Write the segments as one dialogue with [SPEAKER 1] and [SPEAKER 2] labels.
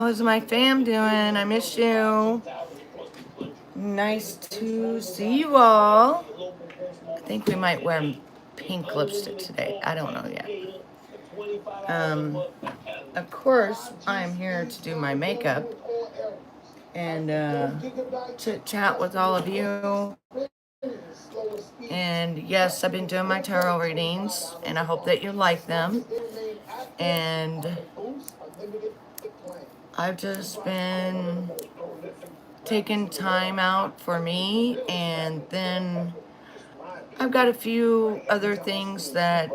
[SPEAKER 1] How's my fam doing? I miss you. Nice to see you all. I think we might wear pink lipstick today. I don't know yet. Of course, I'm here to do my makeup and chit chat with all of you. And yes, I've been doing my tarot readings, and I hope that you like them. And I've just been taking time out for me, and then I've got a few other things that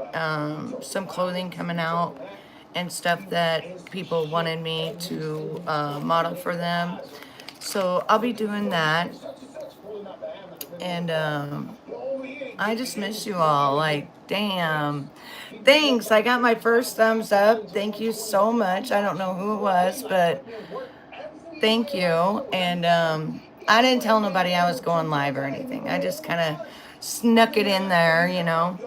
[SPEAKER 1] some clothing coming out and stuff that people wanted me to model for them. So I'll be doing that. And I just miss you all. Like, damn. Thanks. I got my first thumbs up. Thank you so much. I don't know who it was, but thank you. And I didn't tell nobody I was going live or anything. I just kind of snuck it in there, you know.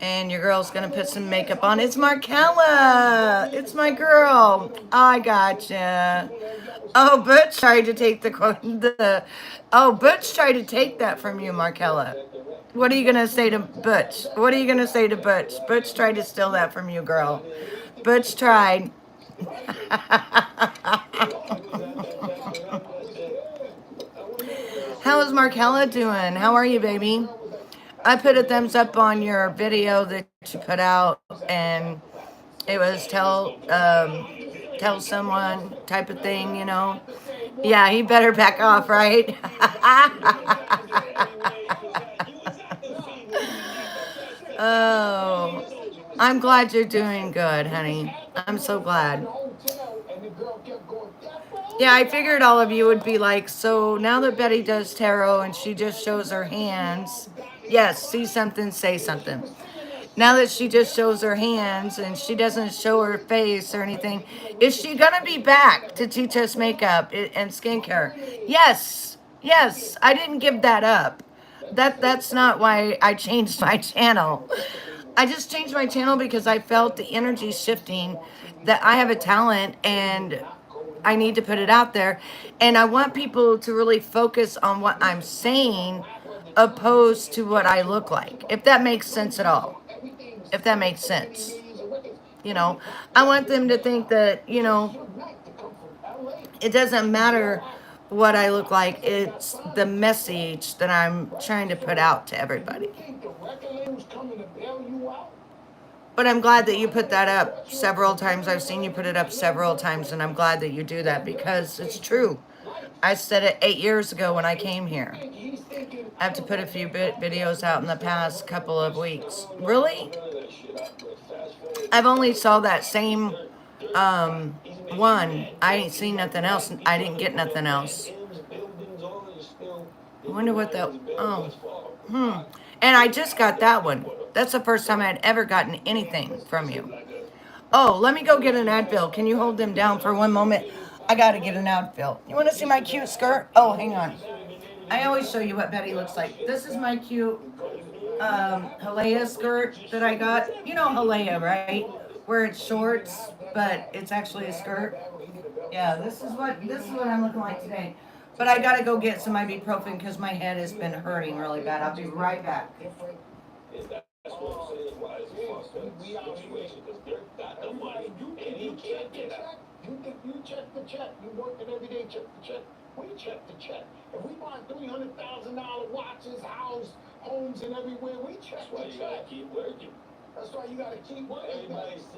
[SPEAKER 1] And your girl's gonna put some makeup on. It's Markella. It's my girl. I gotcha. Oh, Butch tried to take the. Oh, Butch tried to take that from you, Markella. What are you gonna say to Butch? What are you gonna say to Butch? Butch tried to steal that from you, girl. Butch tried. How is Markella doing? How are you, baby? I put a thumbs up on your video that you put out, and it was tell someone type of thing, you know. Yeah, he better back off, right? Oh, I'm glad you're doing good, honey. I'm so glad. Yeah, I figured all of you would be like, so now that Betty does tarot and she just shows her hands, yes, see something, say something. Now that she just shows her hands and she doesn't show her face or anything, is she gonna be back to teach us makeup and skincare? Yes, yes. I didn't give that up. That's not why I changed my channel. I just changed my channel because I felt the energy shifting, that I have a talent and I need to put it out there. And I want people to really focus on what I'm saying opposed to what I look like, if that makes sense at all. If that makes sense. You know, I want them to think that, you know, it doesn't matter what I look like, it's the message that I'm trying to put out to everybody. But I'm glad that you put that up several times. I've seen you put it up several times, and I'm glad that you do that because it's true. I said it 8 years ago when I came here. I have to put a few videos out in the past couple of weeks. Really? I've only saw that same one. I ain't seen nothing else. I didn't get nothing else. I wonder what that. Oh, and I just got that one. That's the first time I'd ever gotten anything from you. Oh, let me go get an Advil. Can you hold them down for one moment? I gotta get an Advil. You want to see my cute skirt? Oh, hang on. I always show you what Betty looks like. This is my cute Halea skirt that I got. You know Halea, right? Where it's shorts, but it's actually a skirt. Yeah, this is what I'm looking like today. But I gotta go get some ibuprofen because my head has been hurting really bad. I'll be right back. That's what I'm saying. Why is it fucked up situation? Because Dirk got the money and he can't get out. You check the check. You working every day, check the check. We check the check. If we buy $300,000 watches, homes, and everywhere, we check the check. That's why you gotta keep working. That's why you gotta keep working.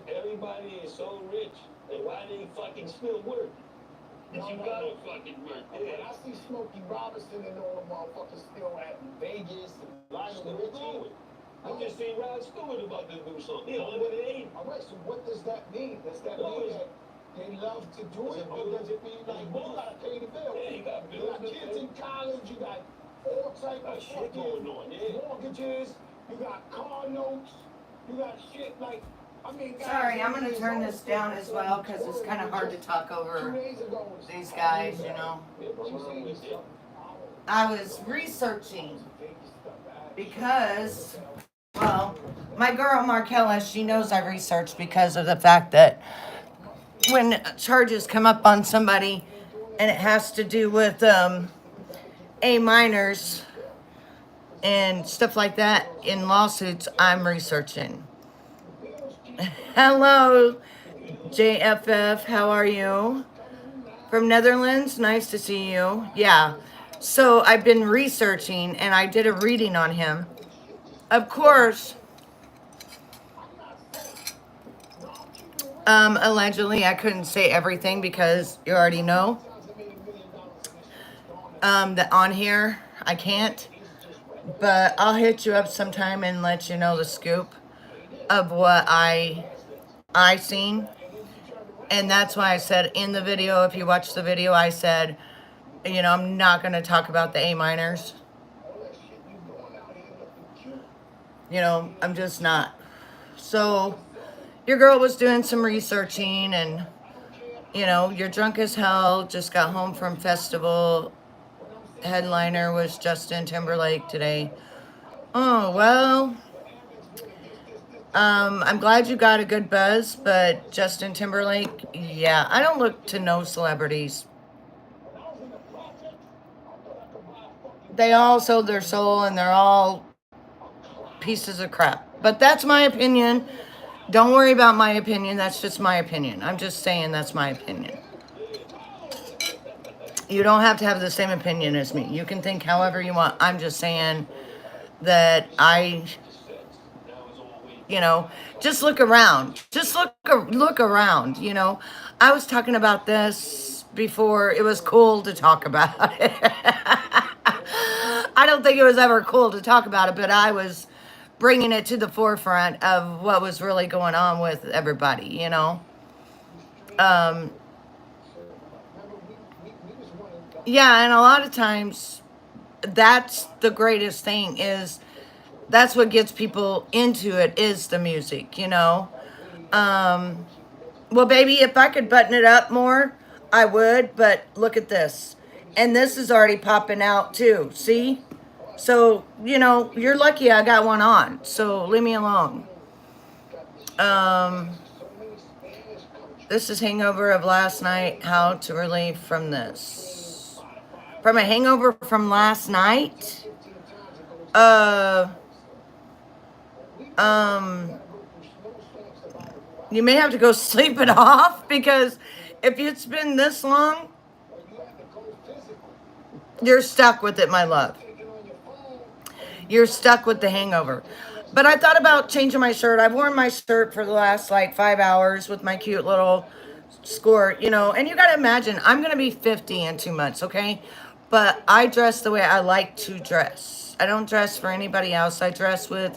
[SPEAKER 1] Everybody is so rich, and why they fucking still work? But you gotta fucking work. Yeah. I see Smokey Robinson and all the motherfuckers still at Vegas and Lionel Richie. I just seen Rod Stewart about to do something. You know, but it ain't. All right, so what does that mean? Does that mean that they love to do it, or does it mean like you gotta pay the bill? Yeah, you got bills. You got kids in college. You got all type of shit going on. Yeah. Mortgages. You got car notes. You got shit like. I mean, sorry, I'm gonna turn this down as well because it's kind of hard to talk over these guys. You know. I was researching because. Well, my girl Markella, she knows I researched because of the fact that when charges come up on somebody and it has to do with A minors and stuff like that in lawsuits, I'm researching. Hello, JFF. How are you? From Netherlands? Nice to see you. Yeah. So I've been researching and I did a reading on him. Of course, allegedly, I couldn't say everything because you already know that on here I can't. But I'll hit you up sometime and let you know the scoop of what I seen. And that's why I said in the video, if you watch the video, I said, you know, I'm not going to talk about the A minors. You know, I'm just not. So your girl was doing some researching and, you know, you're drunk as hell, just got home from festival. Headliner was Justin Timberlake today. Oh, well, I'm glad you got a good buzz, but Justin Timberlake, yeah, I don't look to no celebrities. They all sold their soul and they're all pieces of crap. But that's my opinion. Don't worry about my opinion. That's just my opinion. I'm just saying that's my opinion. You don't have to have the same opinion as me. You can think however you want. I'm just saying that you know, just look around. Just look around, you know. I was talking about this before it was cool to talk about it. I don't think it was ever cool to talk about it, but I was bringing it to the forefront of what was really going on with everybody, you know. Yeah, and a lot of times that's the greatest thing is that's what gets people into it is the music, you know. Well, baby, if I could button it up more, I would, but look at this. And this is already popping out too, see? So, you know, you're lucky I got one on, so leave me alone. This is hangover of last night, how to relieve from this. From a hangover from last night? You may have to go sleep it off because if it's been this long, you're stuck with it, my love. You're stuck with the hangover. But I thought about changing my shirt. I've worn my shirt for the last like 5 hours with my cute little skirt, you know. And you got to imagine, I'm going to be 50 in 2 months, okay? But I dress the way I like to dress. I don't dress for anybody else. I dress with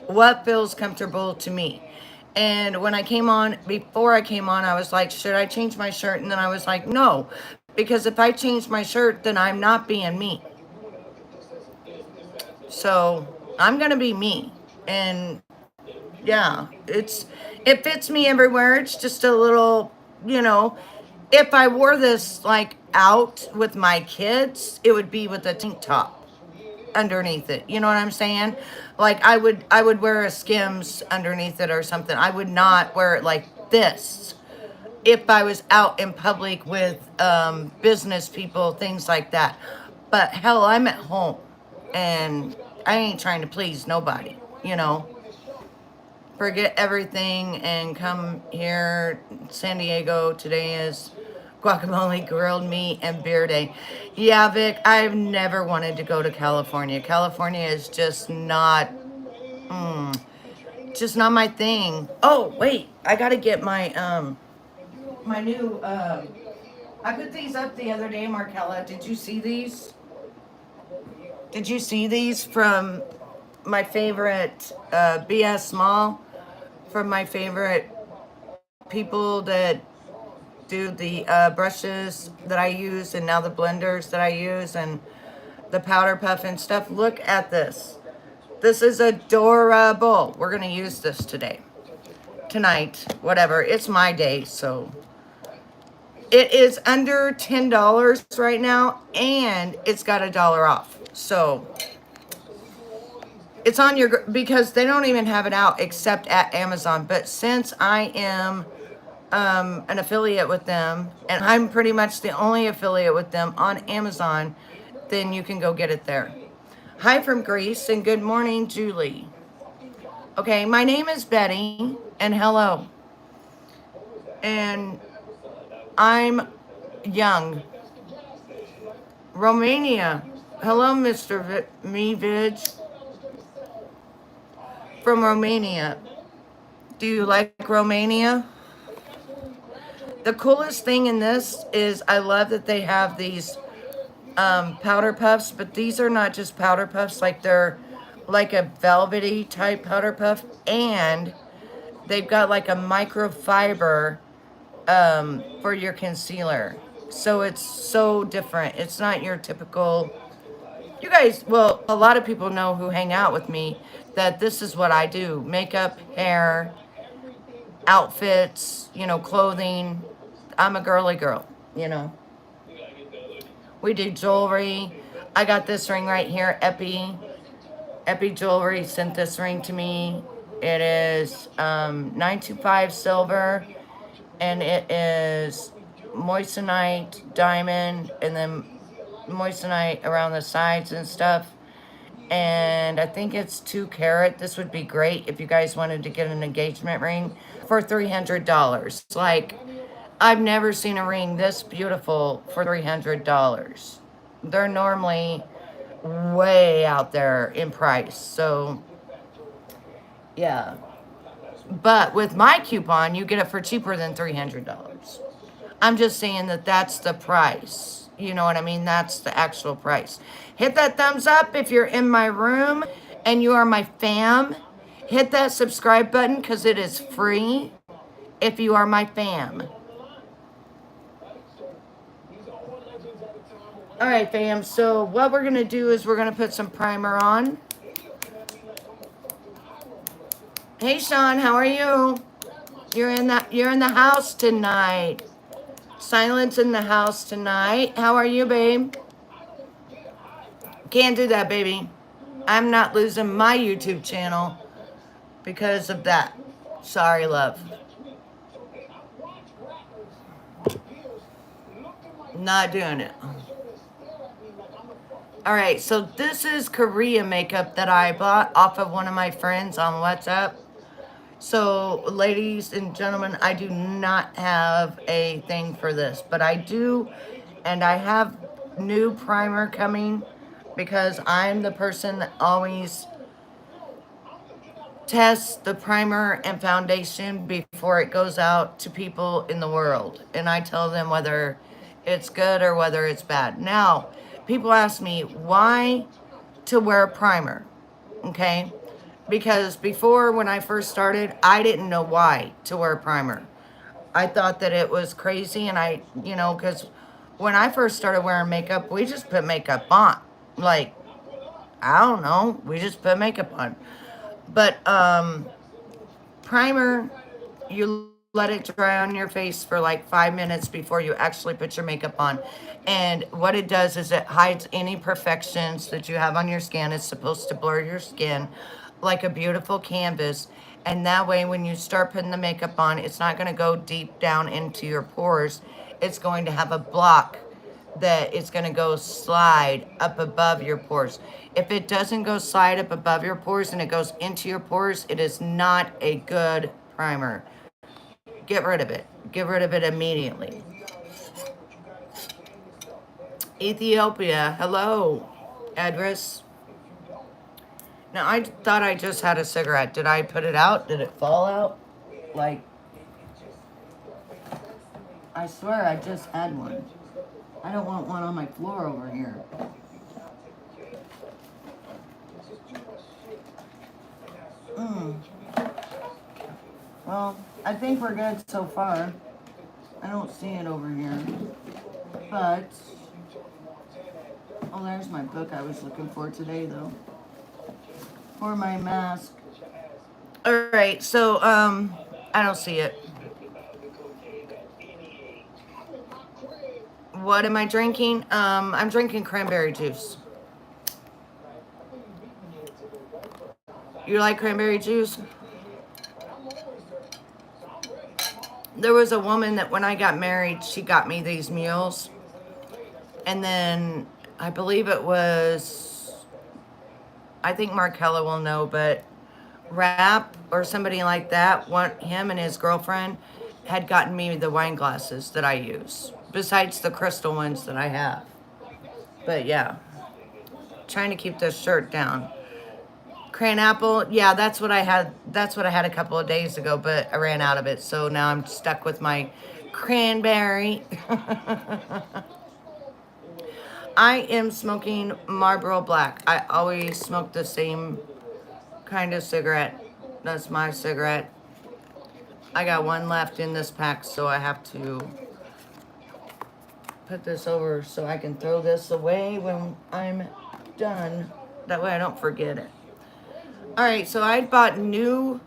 [SPEAKER 1] what feels comfortable to me. And when I came on, before I came on, I was like, should I change my shirt? And then I was like, no, because if I change my shirt, then I'm not being me. So I'm going to be me. And yeah, it fits me everywhere. It's just a little, you know, if I wore this like out with my kids, it would be with a tank top underneath it. You know what I'm saying? Like I would wear a Skims underneath it or something. I would not wear it like this if I was out in public with business people, things like that. But hell, I'm at home and I ain't trying to please nobody, you know. Forget everything and come here. San Diego, today is guacamole, grilled meat, and beer day. Yeah, Vic, I've never wanted to go to California. California is just not my thing. Oh, wait, I gotta get my new, I put these up the other day, Markella. Did you see these? Did you see these from my favorite BS Small? From my favorite people that do the brushes that I use and now the blenders that I use and the powder puff and stuff. Look at this. This is adorable. We're going to use this today. Tonight. Whatever. It's my day, so. It is under $10 right now, and it's got $1 off. So, it's on your, because they don't even have it out except at Amazon. But since I am an affiliate with them, and I'm pretty much the only affiliate with them on Amazon, then you can go get it there. Hi from Greece, and good morning, Julie. Okay, my name is Betty, and hello. And I'm young. Romania. Hello, Mr. Mevidge from Romania. Do you like Romania? The coolest thing in this is I love that they have these powder puffs, but these are not just powder puffs, like they're like a velvety type powder puff, and they've got like a microfiber for your concealer. So it's so different. It's not your typical. You guys, well, a lot of people know who hang out with me that this is what I do: makeup, hair, outfits, clothing. I'm a girly girl, you know. We do jewelry. I got this ring right here, Epi Jewelry sent this ring to me. It is 925 silver, and it is moissanite diamond, and then moissanite around the sides and stuff. And I think it's 2 carat. This would be great if you guys wanted to get an engagement ring for $300. Like, I've never seen a ring this beautiful for $300. They're normally way out there in price. So, yeah. But with my coupon, you get it for cheaper than $300. I'm just saying that that's the price. You know what I mean? That's the actual price. Hit that thumbs up if you're in my room and you are my fam. Hit that subscribe button because it is free if you are my fam. All right, fam. So what we're going to do is we're going to put some primer on. Hey, Sean, how are you? You're in the house tonight. Silence in the house tonight. How are you, babe? Can't do that, baby. I'm not losing my YouTube channel because of that. Sorry, love. Not doing it. All right, so this is Korea makeup that I bought off of one of my friends on WhatsApp. So, ladies and gentlemen, I do not have a thing for this, but I do, and I have new primer coming because I'm the person that always tests the primer and foundation before it goes out to people in the world. And I tell them whether it's good or whether it's bad. Now, people ask me why to wear primer, okay? Because before, when I first started, I didn't know why to wear primer. I thought that it was crazy, and because when I first started wearing makeup, we just put makeup on. Like, I don't know, we just put makeup on. But primer, you let it dry on your face for like 5 minutes before you actually put your makeup on. And what it does is it hides any imperfections that you have on your skin. It's supposed to blur your skin like a beautiful canvas. And that way, when you start putting the makeup on, it's not going to go deep down into your pores. It's going to have a block that it's going to go slide up above your pores. If it doesn't go slide up above your pores and it goes into your pores, it is not a good primer. Get rid of it. Get rid of it immediately. Ethiopia, hello, Edris. Now, I thought I just had a cigarette. Did I put it out? Did it fall out? Like, I swear I just had one. I don't want one on my floor over here. Well, I think we're good so far. I don't see it over here. But, oh, there's my book I was looking for today, though. For my mask. All right, so, I don't see it. What am I drinking? I'm drinking cranberry juice. You like cranberry juice? There was a woman that when I got married, she got me these mules. And then I believe it was, I think Markella will know, but Rap or somebody like that, him and his girlfriend had gotten me the wine glasses that I use, besides the crystal ones that I have. But yeah, trying to keep this shirt down. Cran apple, yeah, that's what I had. That's what I had a couple of days ago, but I ran out of it, so now I'm stuck with my cranberry. I am smoking Marlboro Black. I always smoke the same kind of cigarette. That's my cigarette. I got one left in this pack, so I have to put this over so I can throw this away when I'm done. That way I don't forget it. All right, so I bought some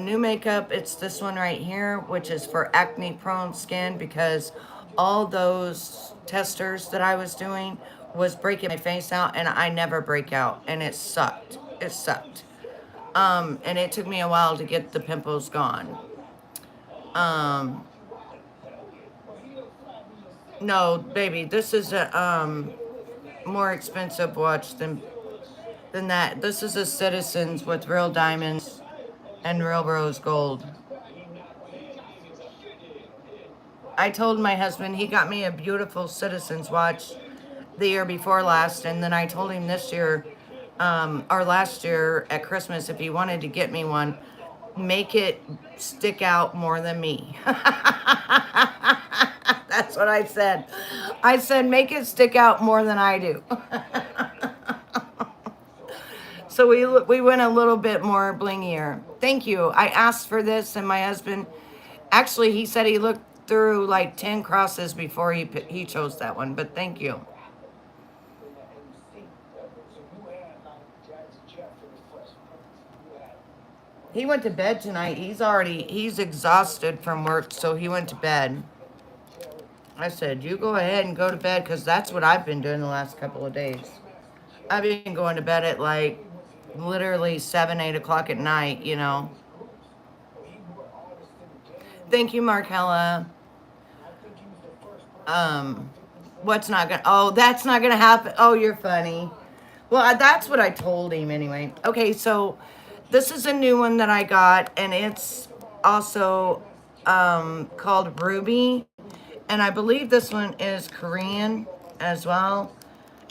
[SPEAKER 1] new makeup. It's this one right here, which is for acne prone skin, because all those testers that I was doing was breaking my face out, and I never break out, and it sucked. It sucked. And it took me a while to get the pimples gone. No, baby, this is a more expensive watch than that. This is a Citizens with real diamonds and real rose gold. I told my husband, he got me a beautiful Citizens watch the year before last, and then I told him this year, or last year at Christmas, if he wanted to get me one, make it stick out more than me. That's what I said. I said, make it stick out more than I do. So we went a little bit more blingier. Thank you. I asked for this, and my husband, actually, he said he looked through like 10 crosses before he chose that one, but thank you. He went to bed tonight. He's exhausted from work, so he went to bed. I said, you go ahead and go to bed, because that's what I've been doing the last couple of days. I've been going to bed at like literally 7, 8 o'clock at night, you know. Thank you, Markella. What's not gonna, oh, that's not gonna happen. Oh, you're funny. Well, that's what I told him anyway. Okay, so this is a new one that I got, and it's also called Ruby. And I believe this one is Korean as well.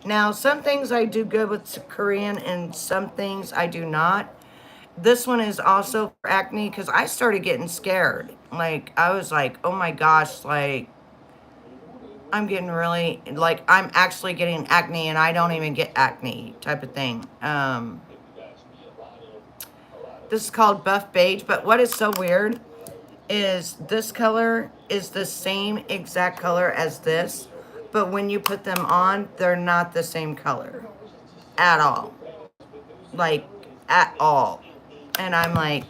[SPEAKER 1] Now, some things I do good with Korean, and some things I do not. This one is also for acne, because I started getting scared. Like, I was like, oh my gosh, like, I'm getting really, like, I'm actually getting acne, and I don't even get acne type of thing. This is called Buff Beige, but what is so weird is this color is the same exact color as this, but when you put them on, they're not the same color at all. Like, at all. And I'm like,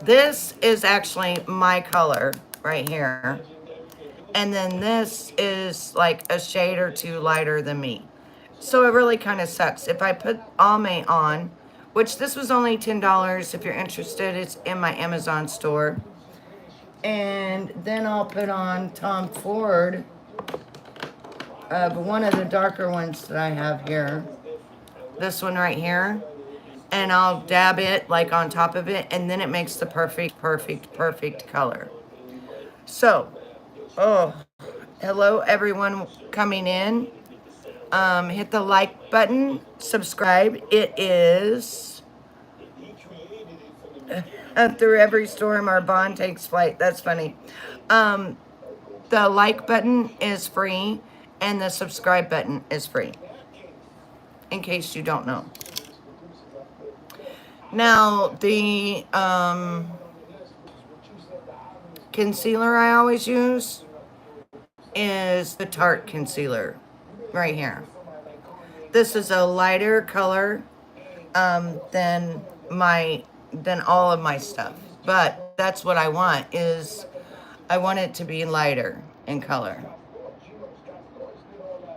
[SPEAKER 1] this is actually my color right here. And then this is like a shade or two lighter than me. So it really kind of sucks. If I put Almay on, which this was only $10, if you're interested, it's in my Amazon store. And then I'll put on Tom Ford, one of the darker ones that I have here. This one right here. And I'll dab it like on top of it, and then it makes the perfect color. So, oh, hello everyone coming in. Hit the like button, subscribe. It is through every storm our bond takes flight. That's funny. The like button is free, and the subscribe button is free, in case you don't know. Now, the concealer I always use is the Tarte concealer right here. This is a lighter color than all of my stuff, but that's what I want, is I want it to be lighter in color,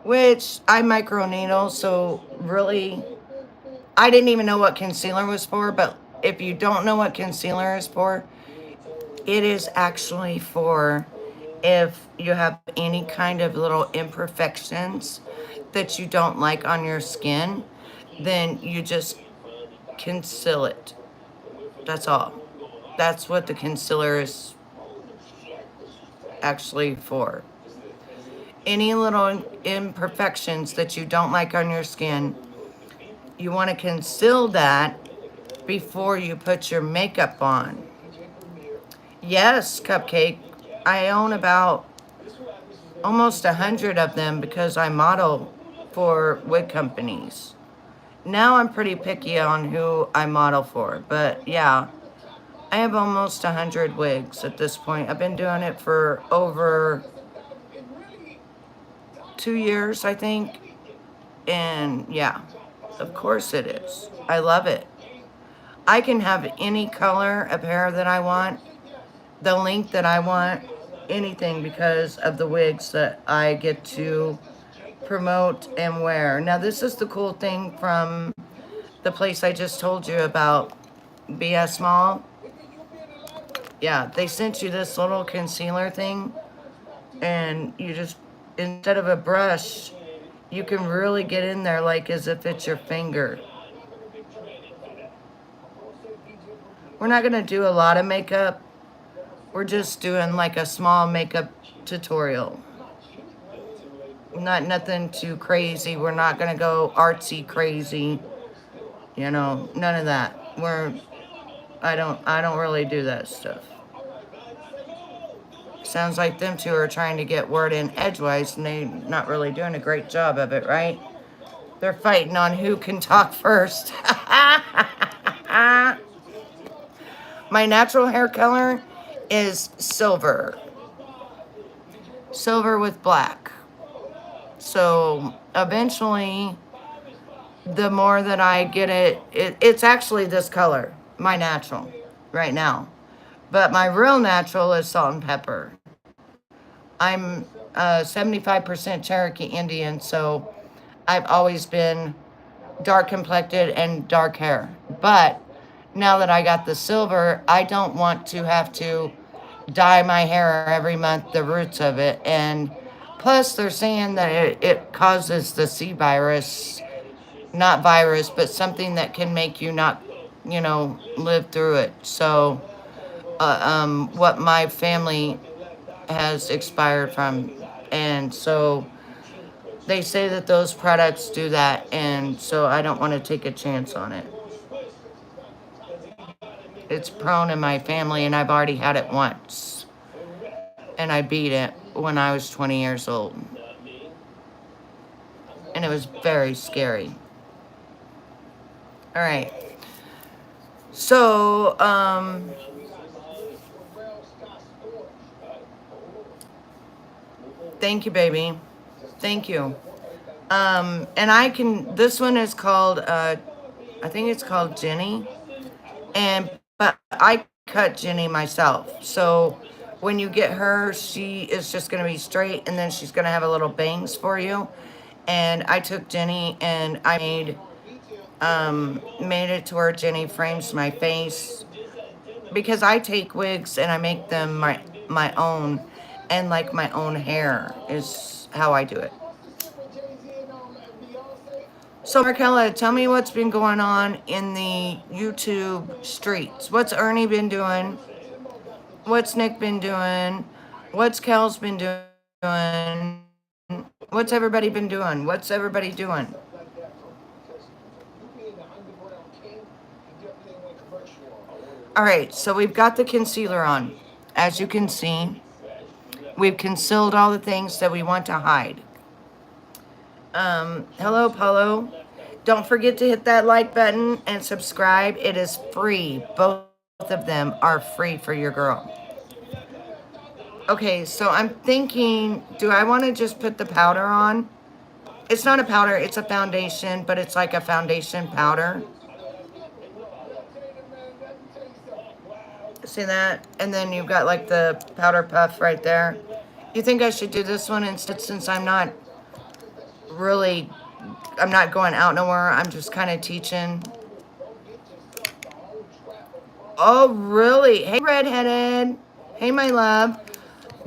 [SPEAKER 1] which I micro needle, so really I didn't even know what concealer was for. But if you don't know what concealer is for, It is actually for if you have any kind of little imperfections that you don't like on your skin, then you just conceal it. That's all. That's what the concealer is actually for. Any little imperfections that you don't like on your skin, you want to conceal that before you put your makeup on. Yes, Cupcake. I own about almost 100 of them because I model for wig companies. Now I'm pretty picky on who I model for, but yeah, I have almost 100 wigs at this point. I've been doing it for over 2 years, I think. And yeah, of course it is. I love it. I can have any color of hair that I want, the length that I want, anything because of the wigs that I get to promote and wear. Now, this is the cool thing from the place I just told you about, BS Mall. Yeah, they sent you this little concealer thing, and you just, instead of a brush, you can really get in there like as if it's your finger. We're not gonna do a lot of makeup. We're just doing like a small makeup tutorial. Nothing too crazy. We're not gonna go artsy crazy. You know, none of that. I don't really do that stuff. Sounds like them two are trying to get word in edgewise and they're not really doing a great job of it, right? They're fighting on who can talk first. My natural hair color is silver. Silver with black. So eventually, the more that I get it's actually this color, my natural, right now. But my real natural is salt and pepper. I'm 75% Cherokee Indian, so I've always been dark complected and dark hair. But now that I got the silver, I don't want to have to dye my hair every month, the roots of it. And plus, they're saying that it causes the C virus, not virus, but something that can make you not, live through it. So, what my family has expired from. And so they say that those products do that. And so I don't want to take a chance on it. It's prone in my family, and I've already had it once. And I beat it when I was 20 years old. And it was very scary. All right. So, thank you, baby. Thank you. And this one is called, I think it's called Jenny. But I cut Jenny myself. So when you get her, she is just going to be straight, and then she's going to have a little bangs for you. And I took Jenny and I made it to where Jenny frames my face, because I take wigs and I make them my own, and like my own hair is how I do it. So Markella, tell me what's been going on in the YouTube streets. What's Ernie been doing? What's Nick been doing? What's Kel's been doing? What's everybody been doing? What's everybody doing? All right, so we've got the concealer on. As you can see, we've concealed all the things that we want to hide. Hello, Paulo. Don't forget to hit that like button and subscribe. It is free. Both of them are free for your girl. Okay, so I'm thinking, do I want to just put the powder on? It's not a powder, it's a foundation, but it's like a foundation powder. See that? And then you've got like the powder puff right there. You think I should do this one instead, since I'm not going out nowhere. I'm just kind of teaching. Oh, really? Hey, redheaded. Hey, my love.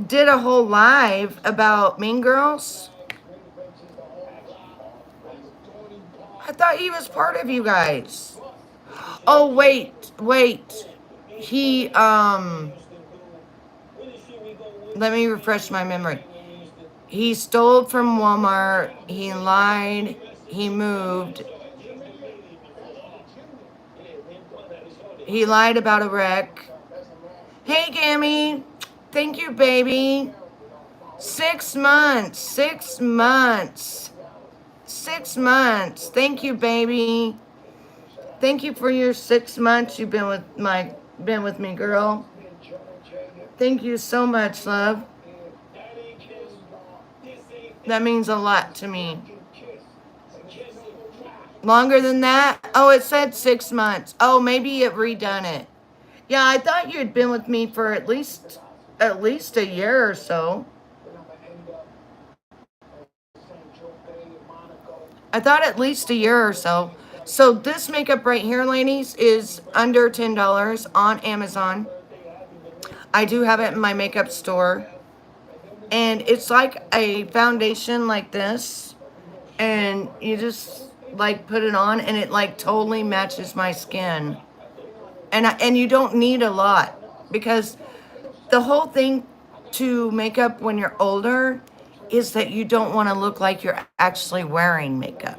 [SPEAKER 1] Did a whole live about Mean Girls. I thought he was part of you guys. Oh, wait. He, let me refresh my memory. He stole from Walmart. He lied. He moved. He lied about a wreck. Hey, Gammy. Thank you, baby. 6 months. 6 months. 6 months. Thank you, baby. Thank you for your 6 months you've been with me, girl. Thank you so much, love. That means a lot to me. Longer than that? Oh, it said 6 months. Oh, maybe it redone it. Yeah, I thought you had been with me for at least a year or so. I thought at least a year or so. So this makeup right here, ladies, is under $10 on Amazon. I do have it in my makeup store. And it's like a foundation like this. And you just like put it on and it like totally matches my skin. And you don't need a lot because the whole thing to makeup when you're older is that you don't want to look like you're actually wearing makeup.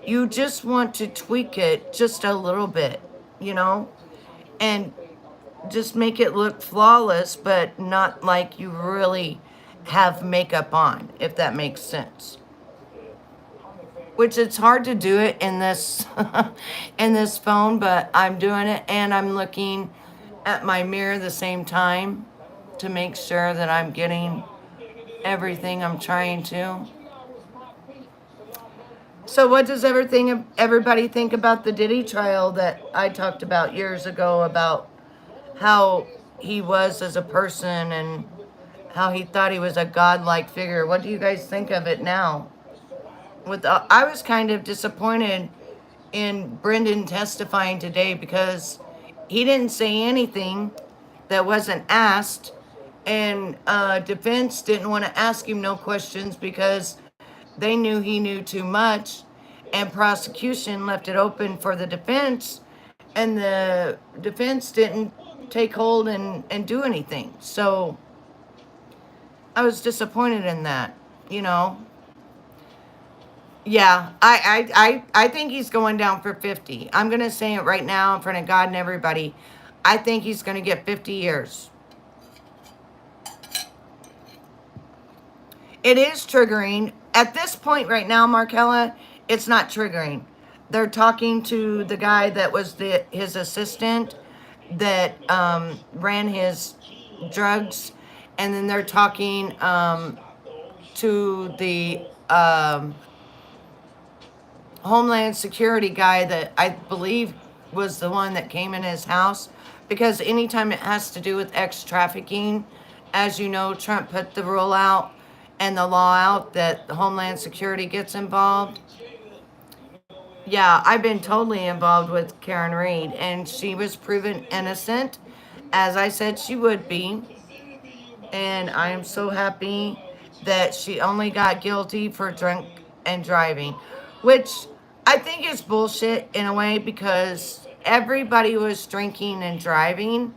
[SPEAKER 1] You just want to tweak it just a little bit, you know, and just make it look flawless, but not like you really have makeup on, if that makes sense. Which it's hard to do it in this in this phone, but I'm doing it and I'm looking at my mirror the same time to make sure that I'm getting everything I'm trying to. So what does everybody think about the Diddy trial that I talked about years ago about how he was as a person and how he thought he was a godlike figure? What do you guys think of it now? I was kind of disappointed in Brendan testifying today because he didn't say anything that wasn't asked, and defense didn't want to ask him no questions because they knew he knew too much, and prosecution left it open for the defense, and the defense didn't take hold and do anything. So I was disappointed in that, you know. Yeah, I think he's going down for 50. I'm going to say it right now in front of God and everybody. I think he's going to get 50 years. It is triggering. At this point right now, Markella, it's not triggering. They're talking to the guy that was his assistant that ran his drugs. And then they're talking to the Homeland Security guy that I believe was the one that came in his house, because anytime it has to do with trafficking, as you know, Trump put the rule out and the law out that the Homeland Security gets involved. Yeah, I've been totally involved with Karen Reed, and she was proven innocent, as I said she would be. And I am so happy that she only got guilty for drunk and driving, which I think is bullshit in a way because everybody was drinking and driving.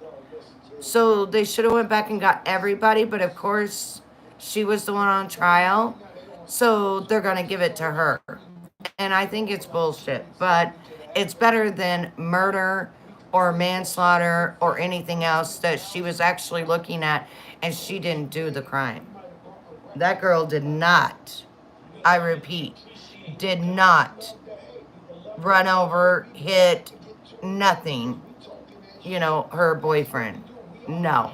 [SPEAKER 1] So they should have went back and got everybody, but of course she was the one on trial. So they're going to give it to her. And I think it's bullshit, but it's better than murder or manslaughter or anything else that she was actually looking at and she didn't do the crime. That girl did not, I repeat, did not run over, hit, nothing, her boyfriend. No.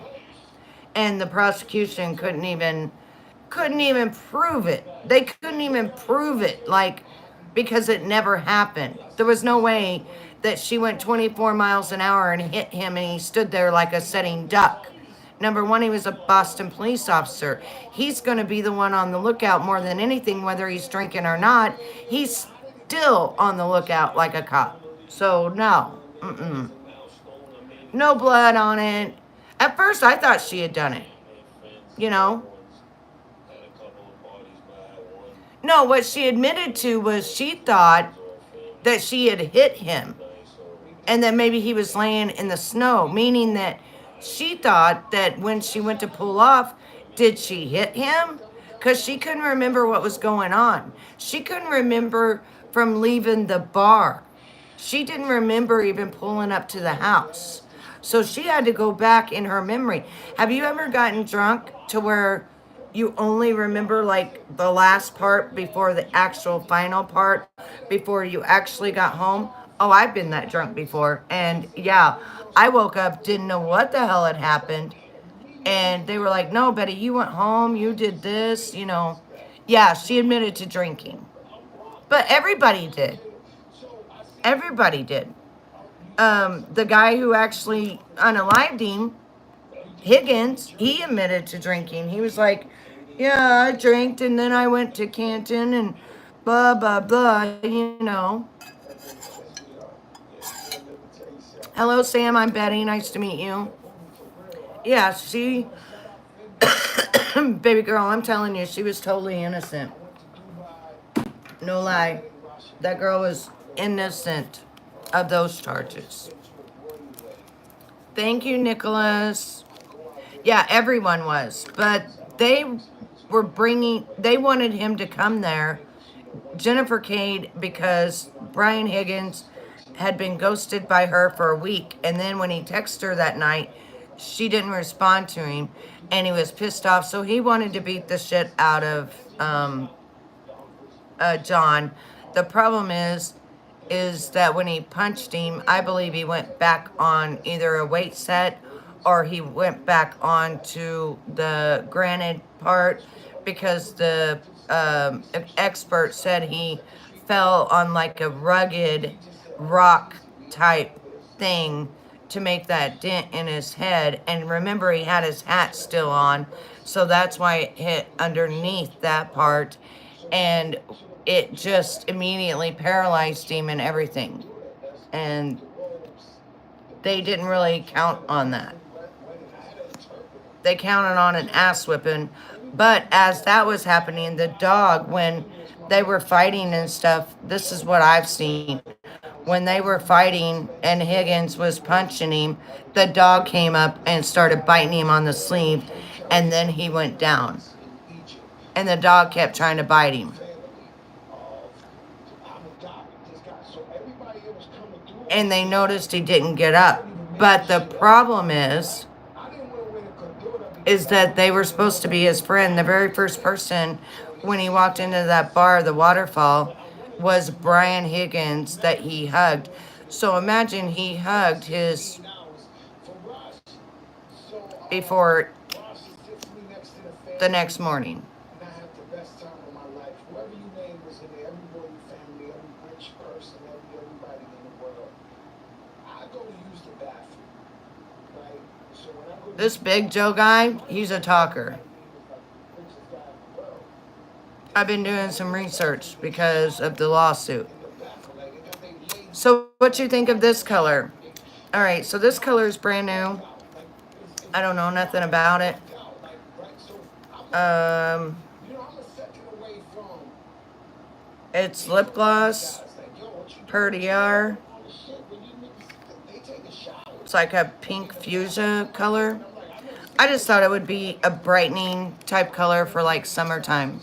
[SPEAKER 1] And the prosecution couldn't even prove it. They couldn't even prove it, because it never happened. There was no way that she went 24 miles an hour and hit him and he stood there like a sitting duck. Number one, he was a Boston police officer. He's going to be the one on the lookout more than anything, whether he's drinking or not. He's still on the lookout like a cop. So, no. No blood on it. At first, I thought she had done it. You know? No, what she admitted to was she thought that she had hit him and that maybe he was laying in the snow, meaning that she thought that when she went to pull off, did she hit him? Because she couldn't remember what was going on. She couldn't remember from leaving the bar. She didn't remember even pulling up to the house. So she had to go back in her memory. Have you ever gotten drunk to where you only remember like the last part before the actual final part before you actually got home? Oh, I've been that drunk before. And yeah, I woke up, didn't know what the hell had happened. And they were like, no, Betty, you went home, you did this, you know. Yeah, she admitted to drinking. But everybody did. Everybody did. The guy who actually unalived him, Higgins, he admitted to drinking. He was like, yeah, I drank and then I went to Canton and blah, blah, blah, you know. Hello, Sam. I'm Betty. Nice to meet you. Yeah, she, baby girl, I'm telling you, she was totally innocent. No lie. That girl was innocent of those charges. Thank you, Nicholas. Yeah, everyone was. But they wanted him to come there, Jennifer Cade, because Brian Higgins had been ghosted by her for a week. And then when he texted her that night, she didn't respond to him. And he was pissed off. So he wanted to beat the shit out of John. The problem is that when he punched him, I believe he went back on either a weight set or he went back on to the granite part because the expert said he fell on like a rugged rock type thing to make that dent in his head. And remember, he had his hat still on, so that's why it hit underneath that part. And it just immediately paralyzed him and everything. And they didn't really count on that. They counted on an ass whipping. But as that was happening, the dog, when they were fighting and stuff, this is what I've seen. When they were fighting and Higgins was punching him, the dog came up and started biting him on the sleeve, and then he went down. And the dog kept trying to bite him. And they noticed he didn't get up. But the problem is that they were supposed to be his friend. The very first person when he walked into that bar, the waterfall, was Brian Higgins that he hugged. So imagine he hugged his before the next morning. This Big Joe guy, he's a talker. I've been doing some research because of the lawsuit. So what you think of this color? All right, so this color is brand new. I don't know nothing about it. It's lip gloss per DR. It's like a pink fuchsia color. I just thought it would be a brightening type color for like summertime.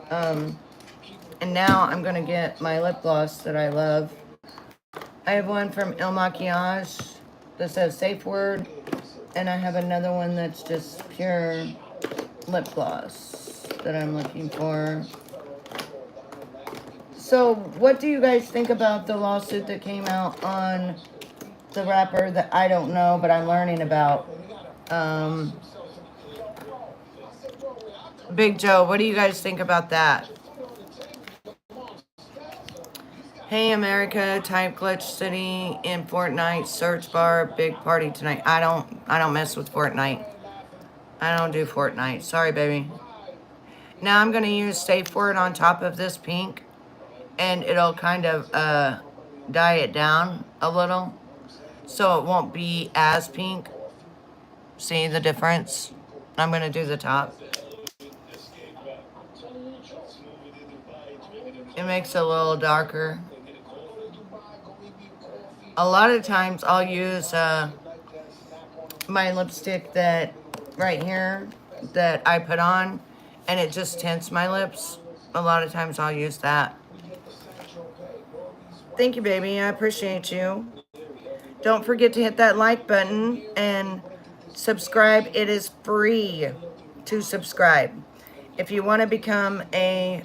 [SPEAKER 1] And now I'm gonna get my lip gloss that I love. I have one from Il Maquillage that says safe word, and I have another one that's just pure lip gloss that I'm looking for. So what do you guys think about the lawsuit that came out on the rapper that I don't know, but I'm learning about? Big Joe, what do you guys think about that? Hey America, type Glitch City in Fortnite, search bar, big party tonight. I don't mess with Fortnite. I don't do Fortnite. Sorry, baby. Now I'm gonna use safe word on top of this pink, and it'll kind of dye it down a little, so it won't be as pink. See the difference? I'm going to do the top. It makes it a little darker. A lot of times I'll use my lipstick that right here that I put on, and it just tints my lips. A lot of times I'll use that. Thank you, baby. I appreciate you. Don't forget to hit that like button and subscribe. It is free to subscribe. If you want to become a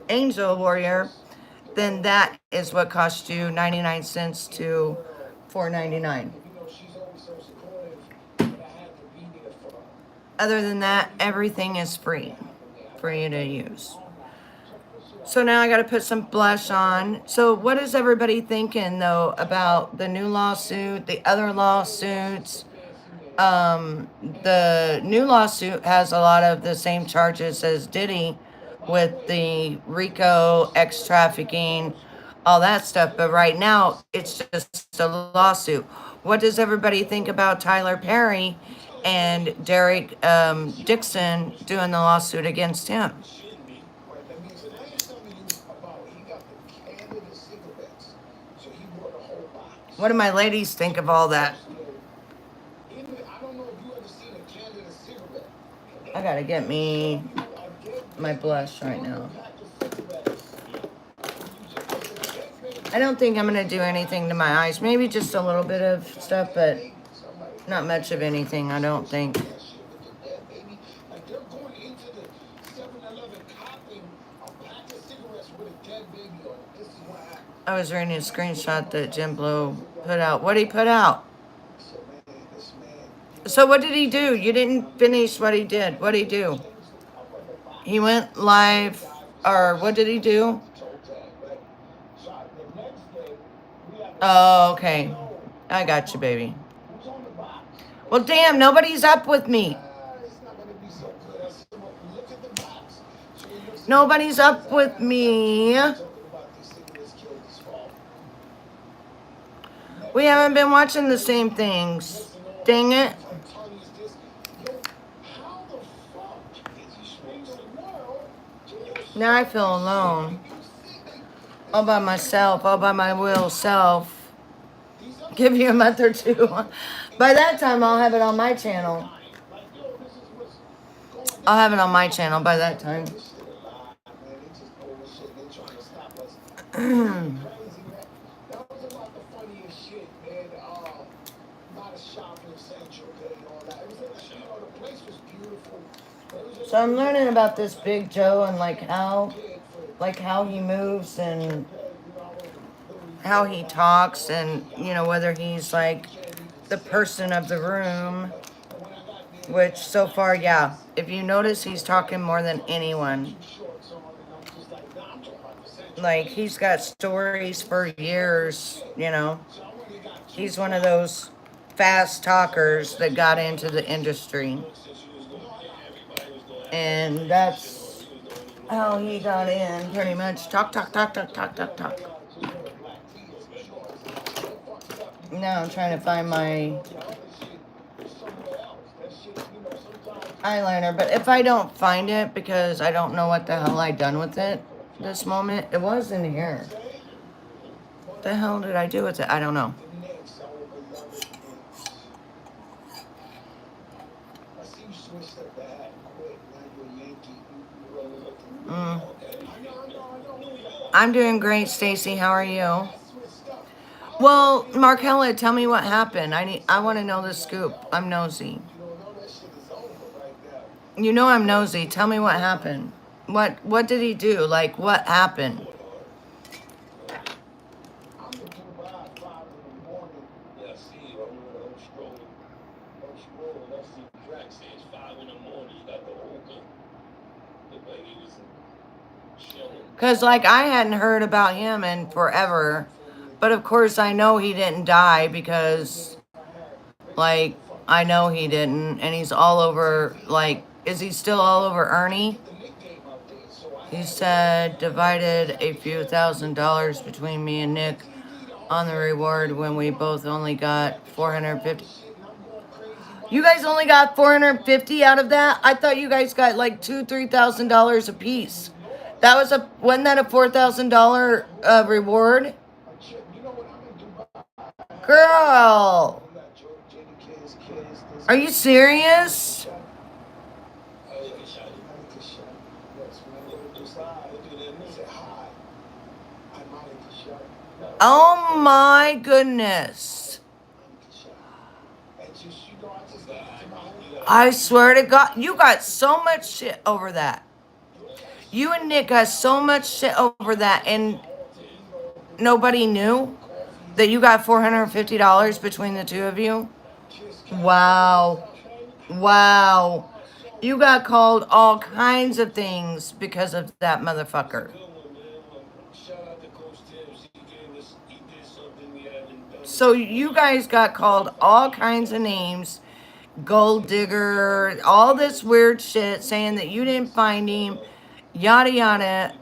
[SPEAKER 1] angel warrior, then that is what costs you 99 cents to $4.99. Other than that, everything is free for you to use. So now I got to put some blush on. So what is everybody thinking, though, about the new lawsuit, the other lawsuits? The new lawsuit has a lot of the same charges as Diddy with the RICO, trafficking, all that stuff. But right now, it's just a lawsuit. What does everybody think about Tyler Perry and Derek Dixon doing the lawsuit against him? What do my ladies think of all that? I gotta get me my blush right now. I don't think I'm gonna do anything to my eyes. Maybe just a little bit of stuff, but not much of anything, I don't think. I was reading a screenshot that Jim Blow put out. What did he put out? So what did he do? You didn't finish what he did. What did he do? He went live, or what did he do? Oh, okay. I got you, baby. Well, damn, nobody's up with me. Nobody's up with me. We haven't been watching the same things. Dang it. Now I feel alone. All by myself, all by my will self. Give you a month or two. By that time, I'll have it on my channel. I'll have it on my channel by that time. So I'm learning about this Big Joe and like how he moves and how he talks, and you know, whether he's like the person of the room, which so far, yeah, if you notice, he's talking more than anyone. Like, he's got stories for years, you know. He's one of those fast talkers that got into the industry. And that's how he got in, pretty much. Talk, talk, talk, talk, talk, talk, talk. Now I'm trying to find my eyeliner, but if I don't find it, because I don't know what the hell I done with it this moment, it was in here. What the hell did I do with it? I don't know. I'm doing great, Stacy. How are you? Well, Markella, tell me what happened. I want to know the scoop. I'm nosy. You know I'm nosy. Tell me what happened. What did he do? Like, what happened? Because, like, I hadn't heard about him in forever. But, of course, I know he didn't die because, like, I know he didn't. And he's all over, like, is he still all over Ernie? He said, divided a few $1,000s between me and Nick on the reward when we both only got $450. You guys only got 450 out of that. I thought you guys got like $2,000-3,000 a piece. That was a wasn't that a $4,000 reward? Girl, are you serious? Oh my goodness. I swear to God, you got so much shit over that. You and Nick got so much shit over that, and nobody knew that you got $450 between the two of you. Wow. Wow. You got called all kinds of things because of that motherfucker. So you guys got called all kinds of names, gold digger, all this weird shit saying that you didn't find him, yada yada,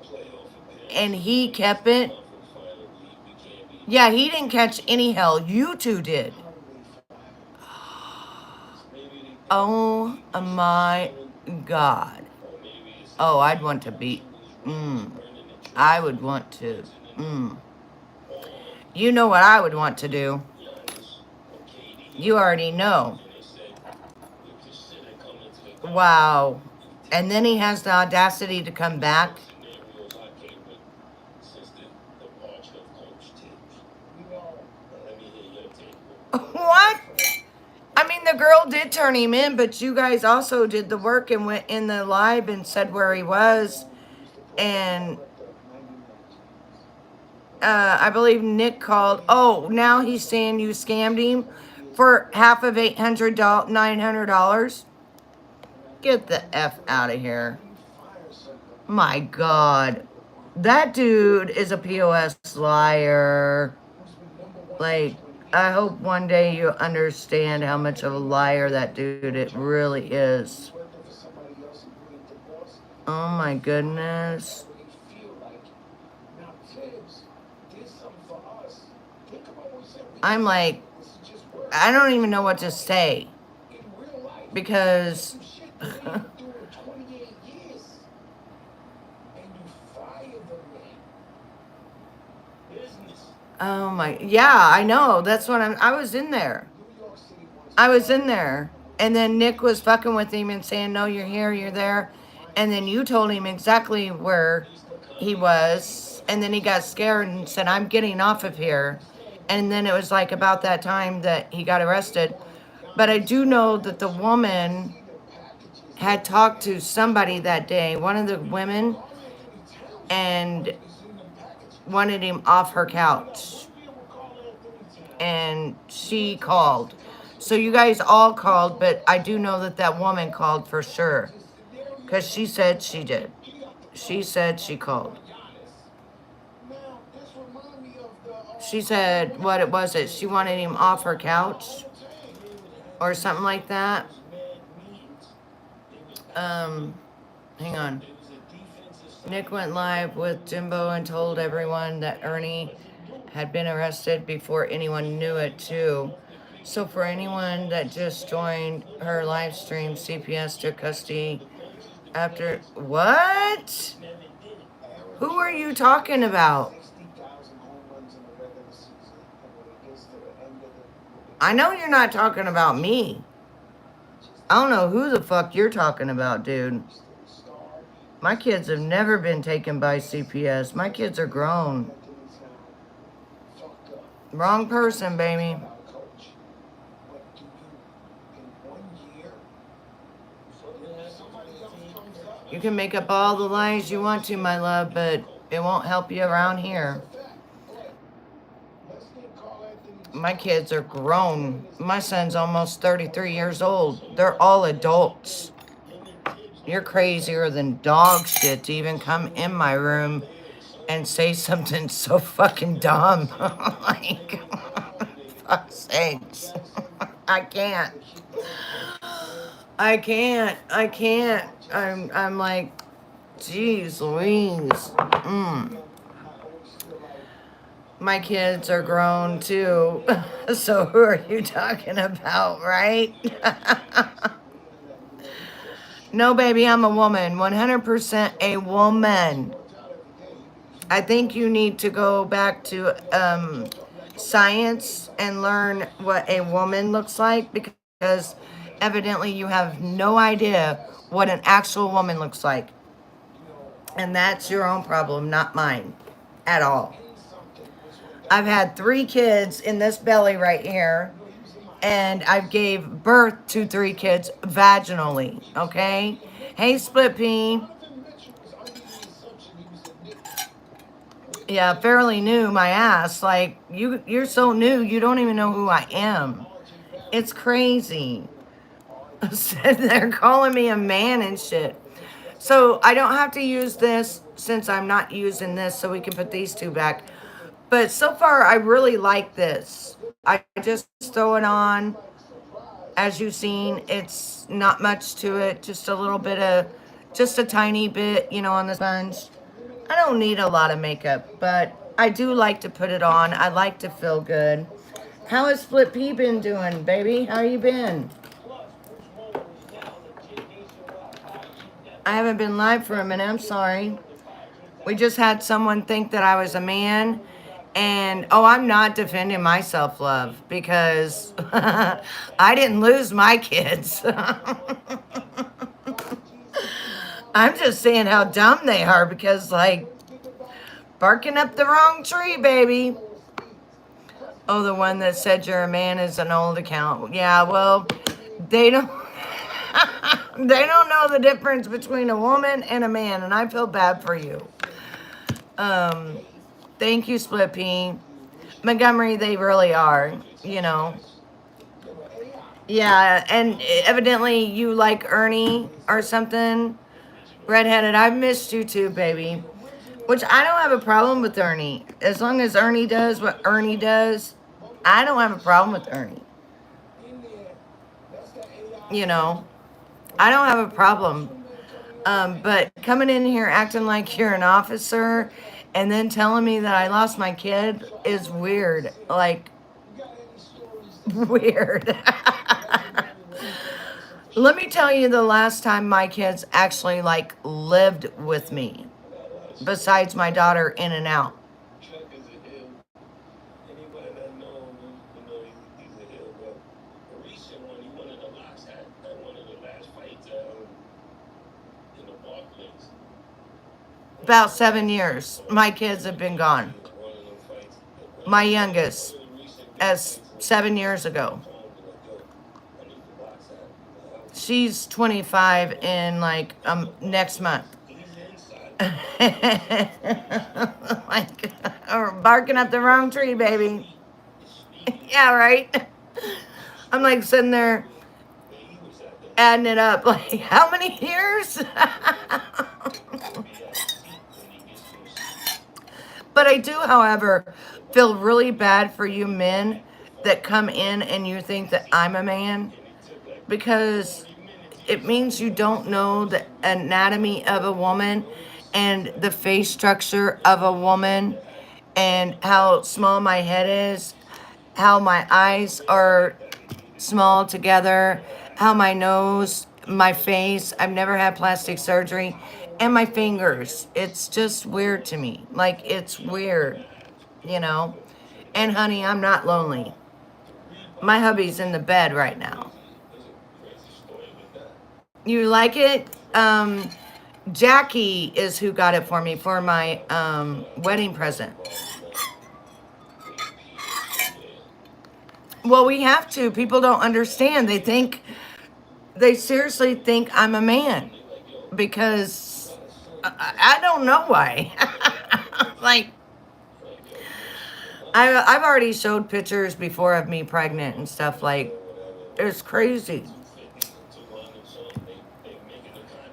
[SPEAKER 1] and he kept it. Yeah, he didn't catch any hell. You two did. Oh my God. Oh, I'd want to be. I would want to. You know what I would want to do. You already know. Wow. And then he has the audacity to come back. What? I mean, the girl did turn him in, but you guys also did the work and went in the live and said where he was. And I believe Nick called. Oh, now he's saying you scammed him for half of $900. Get the F out of here. My God. That dude is a POS liar. Like, I hope one day you understand how much of a liar that dude it really is. Oh my goodness. I'm like, I don't even know what to say. Because oh my, yeah, I know. That's what I was in there. I was in there. And then Nick was fucking with him and saying, no, you're here, you're there. And then you told him exactly where he was. And then he got scared and said, I'm getting off of here. And then it was like about that time that he got arrested. But I do know that the woman had talked to somebody that day, one of the women, and wanted him off her couch. And she called. So you guys all called, but I do know that that woman called for sure. Because she said she did. She said she called. She said, what it was it? She wanted him off her couch or something like that. Hang on. Nick went live with Jimbo and told everyone that Ernie had been arrested before anyone knew it too. So for anyone that just joined her live stream, CPS took custody after what? Who are you talking about? I know you're not talking about me. I don't know who the fuck you're talking about, dude. My kids have never been taken by CPS. My kids are grown. Wrong person, baby. You can make up all the lies you want to, my love, but it won't help you around here. My kids are grown. My son's almost 33 years old. They're all adults. You're crazier than dog shit to even come in my room and say something so fucking dumb. Like, fuck's sakes. I can't. I can't. I can't. I'm like, geez Louise. My kids are grown too. So who are you talking about, right? No, baby, I'm a woman. 100% a woman. I think you need to go back to science and learn what a woman looks like, because evidently you have no idea what an actual woman looks like. And that's your own problem, not mine at all. I've had 3 kids in this belly right here, and I gave birth to 3 kids vaginally, okay? Hey, Split Pea. Yeah, fairly new, my ass. Like, you're so new, you don't even know who I am. It's crazy. They're calling me a man and shit. So I don't have to use this since I'm not using this, so we can put these 2 back. But so far, I really like this. I just throw it on. As you've seen, it's not much to it. Just a little bit of, just a tiny bit, on the sponge. I don't need a lot of makeup, but I do like to put it on. I like to feel good. How has Split Pea been doing, baby? How you been? I haven't been live for a minute. I'm sorry. We just had someone think that I was a man. And, I'm not defending my self-love because I didn't lose my kids. I'm just saying how dumb they are because, like, barking up the wrong tree, baby. Oh, the one that said you're a man is an old account. Yeah, well, they don't they don't know the difference between a woman and a man, and I feel bad for you. Thank you, Split Pea. Montgomery, they really are, Yeah, and evidently you like Ernie or something. Redheaded, I've missed you too, baby. Which I don't have a problem with Ernie. As long as Ernie does what Ernie does, I don't have a problem with Ernie. I don't have a problem. But coming in here acting like you're an officer and then telling me that I lost my kid is weird. Like, weird. Let me tell you the last time my kids actually, like, lived with me, besides my daughter in and out. About 7 years. My kids have been gone. My youngest, as 7 years ago. She's 25 in, like, next month. Like, or barking up the wrong tree, baby. Yeah, right? I'm like sitting there adding it up. Like, how many years? But I do, however, feel really bad for you men that come in and you think that I'm a man, because it means you don't know the anatomy of a woman and the face structure of a woman and how small my head is, how my eyes are small together, how my nose, my face, I've never had plastic surgery, and my fingers. It's just weird to me. Like, it's weird, you know? And honey, I'm not lonely. My hubby's in the bed right now. You like it? Jackie is who got it for me for my wedding present. Well, we have to. People don't understand. They seriously think I'm a man because I don't know why. Like, I've already showed pictures before of me pregnant and stuff. Like, it's crazy.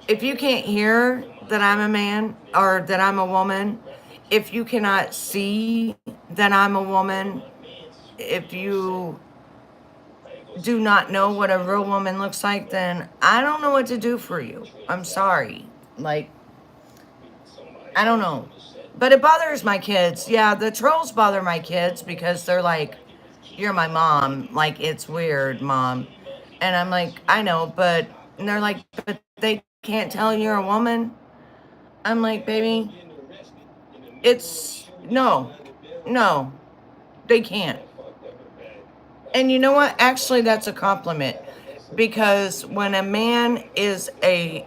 [SPEAKER 1] If you can't hear that I'm a man or that I'm a woman, if you cannot see that I'm a woman, if you do not know what a real woman looks like, then I don't know what to do for you. I'm sorry. Like, I don't know. But it bothers my kids. Yeah, the trolls bother my kids because they're like, "You're my mom." Like it's weird, mom. And I'm like, I know, but and they're like, but they can't tell you're a woman. I'm like, baby, it's no, no, they can't. And you know what? Actually, that's a compliment because when a man is a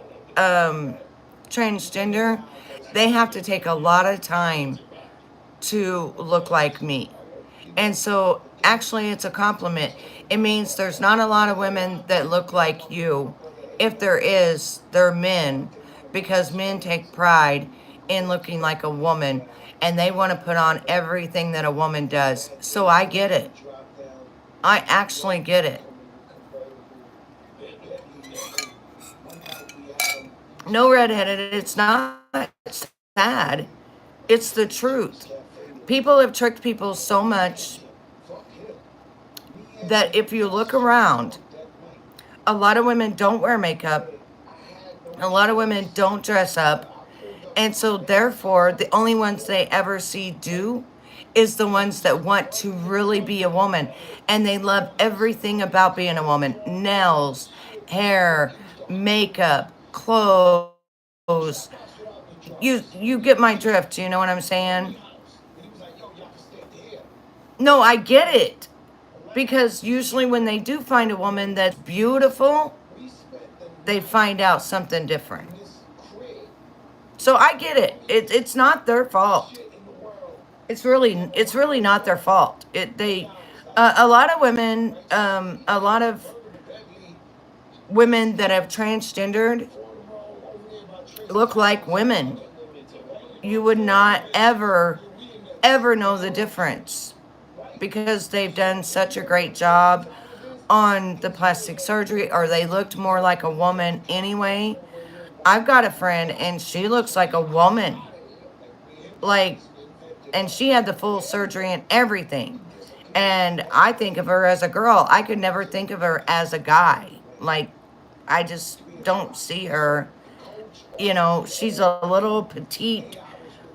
[SPEAKER 1] transgender, they have to take a lot of time to look like me. And so, actually, it's a compliment. It means there's not a lot of women that look like you. If there is, they're men because men take pride in looking like a woman and they want to put on everything that a woman does. So, I get it. I actually get it. No, redheaded, it's not sad. It's the truth. People have tricked people so much that if you look around, a lot of women don't wear makeup. A lot of women don't dress up. And so, therefore, the only ones they ever see do is the ones that want to really be a woman. And they love everything about being a woman: nails, hair, makeup, clothes. You get my drift. You know what I'm saying? No, I get it. Because usually when they do find a woman that's beautiful, they find out something different. So I get it. It's not their fault. It's really not their fault. A lot of women, a lot of women that have transgendered look like women. You would not ever know the difference because they've done such a great job on the plastic surgery, or they looked more like a woman anyway. I've got a friend and she looks like a woman. Like, and she had the full surgery and everything. And I think of her as a girl. I could never think of her as a guy. Like, I just don't see her. She's a little petite